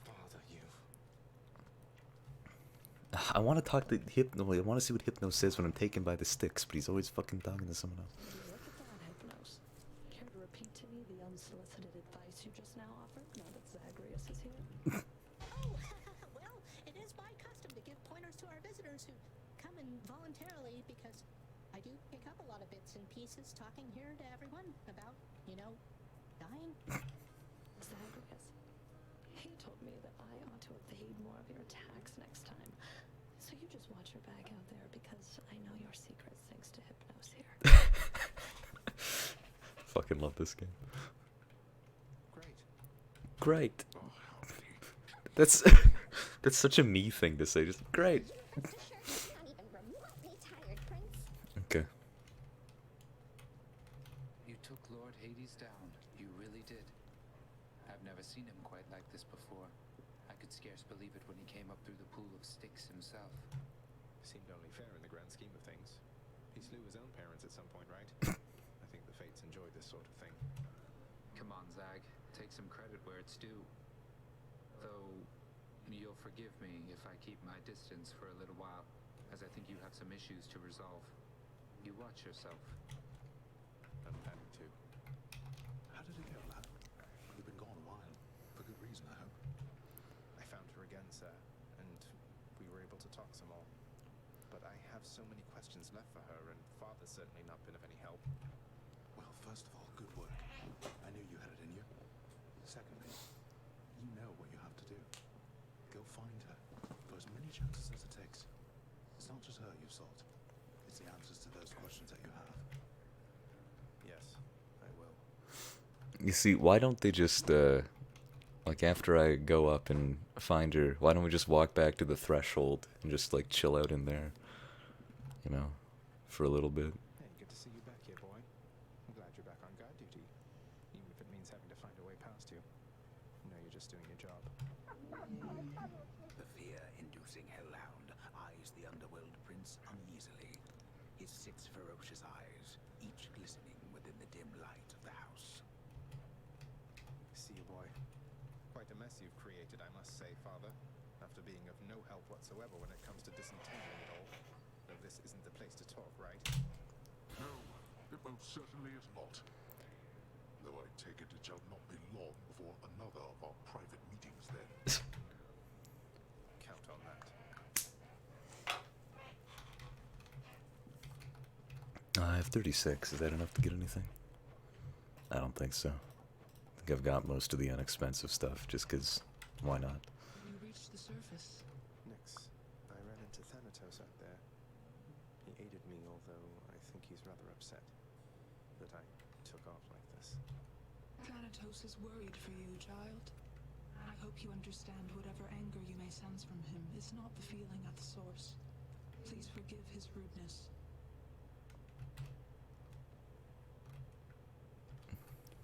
Father, you... I want to talk to Hypno. I want to see what Hypno says when I'm taken by the sticks, but he's always fucking talking to someone else. Look at that, Hypnos. Care to repeat to me the unsolicited advice you just now offered, now that Zagreus is here? Oh, well, it is my custom to give pointers to our visitors who come in voluntarily because I do pick up a lot of bits and pieces talking here to everyone about, dying. Zagreus, he told me that I ought to evade more of your attacks next time. So you just watch your back out there because I know your secrets thanks to Hypnos here. Fucking love this game. Great. Great. That's that's such a me thing to say. Just great. Okay. You took Lord Hades down. You really did. I've never seen him quite like this before. I could scarce believe it when he came up through the pool of sticks himself. Seemed only fair in the grand scheme of things. He slew his own parents at some point, right? I think the fates enjoy this sort of thing. Come on, Zag. Take some credit where it's due. Though, you'll forgive me if I keep my distance for a little while, as I think you have some issues to resolve. You watch yourself. I'm planning to. How did it go, lad? You've been gone a while. For good reason, I hope. I found her again, sir, and we were able to talk some more. have so many questions left for her, and Father's certainly not been of any help. Well, first of all, good work. I knew you had it in you. Secondly, you know what you have to do. Go find her, for as many chances as it takes. It's not just her you've sought. It's the answers to those questions that you have. Yes, I will. You see, why don't they just, like, after I go up and find her, why don't we just walk back to the threshold and just, like, chill out in there, you know, for a little bit? Hey, good to see you back here, boy. I'm glad you're back on guard duty, even if it means having to find a way past you. No, you're just doing your job. The fear-inducing hellhound eyes the underworld prince uneasily, his 6 ferocious eyes, each glistening within the dim light of the house. See you, boy. Quite a mess you've created, I must say, Father, after being of no help whatsoever when it comes to disentangling it all. Though this isn't the place to talk, right? No, it most certainly is not. Though I take it shall not be long before another of our private meetings then. Count on that. I have 36. Is that enough to get anything? I don't think so. I think I've got most of the inexpensive stuff, just 'cause why not? You reached the surface. Nix, I ran into Thanatos out there. He aided me, although I think he's rather upset that I took off like this. Thanatos is worried for you, child. I hope you understand whatever anger you may sense from him is not the feeling at the source. Please forgive his rudeness.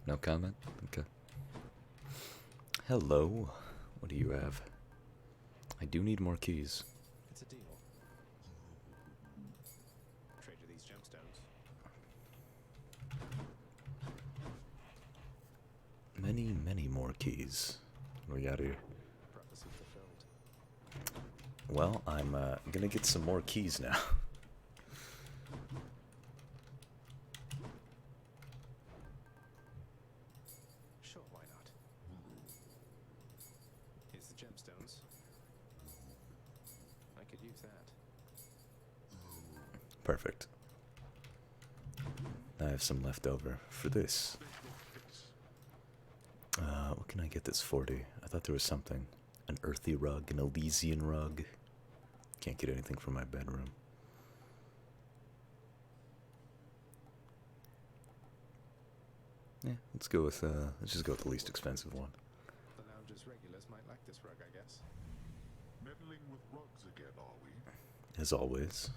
No comment? Okay. Hello. What do you have? I do need more keys. It's a deal. Trade you these gemstones. Many, many more keys. What do we got here? Prophecy fulfilled. Well, I'm gonna get some more keys now. Sure, why not? Here's the gemstones. I could use that. Perfect. I have some left over for this. What can I get this 40? I thought there was something. An earthy rug, an Elysian rug. Can't get anything from my bedroom. Yeah, let's go with, let's just go with the least expensive one. The lounge's regulars might like this rug, I guess. Meddling with rugs again, are we? As always.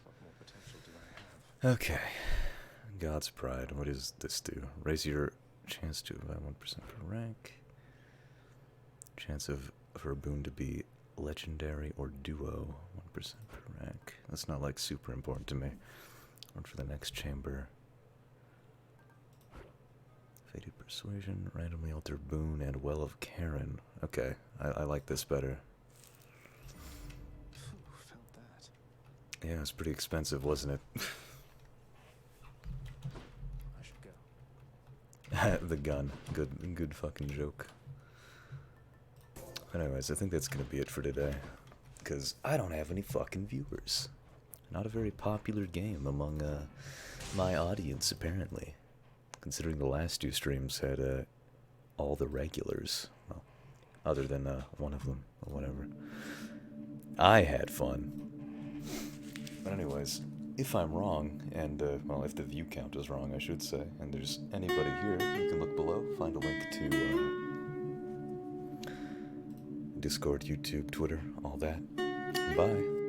What more potential do I have? Okay. God's Pride. What does this do? Raise your chance to by 1% per rank. Chance of for a boon to be legendary or duo. 1% per rank. That's not like super important to me. One for the next chamber. Faded Persuasion, randomly alter boon, and Well of Karen. Okay, I like this better. Felt that. Yeah, it's pretty expensive, wasn't it? I should go. The gun. Good fucking joke. Anyways, I think that's gonna be it for today. Because I don't have any fucking viewers. Not a very popular game among my audience, apparently. Considering the last 2 streams had all the regulars. Well, other than one of them, or whatever. I had fun. But anyways, if I'm wrong, and, well, if the view count is wrong, I should say, and there's anybody here, you can look below, find a link to, Discord, YouTube, Twitter, all that. Bye.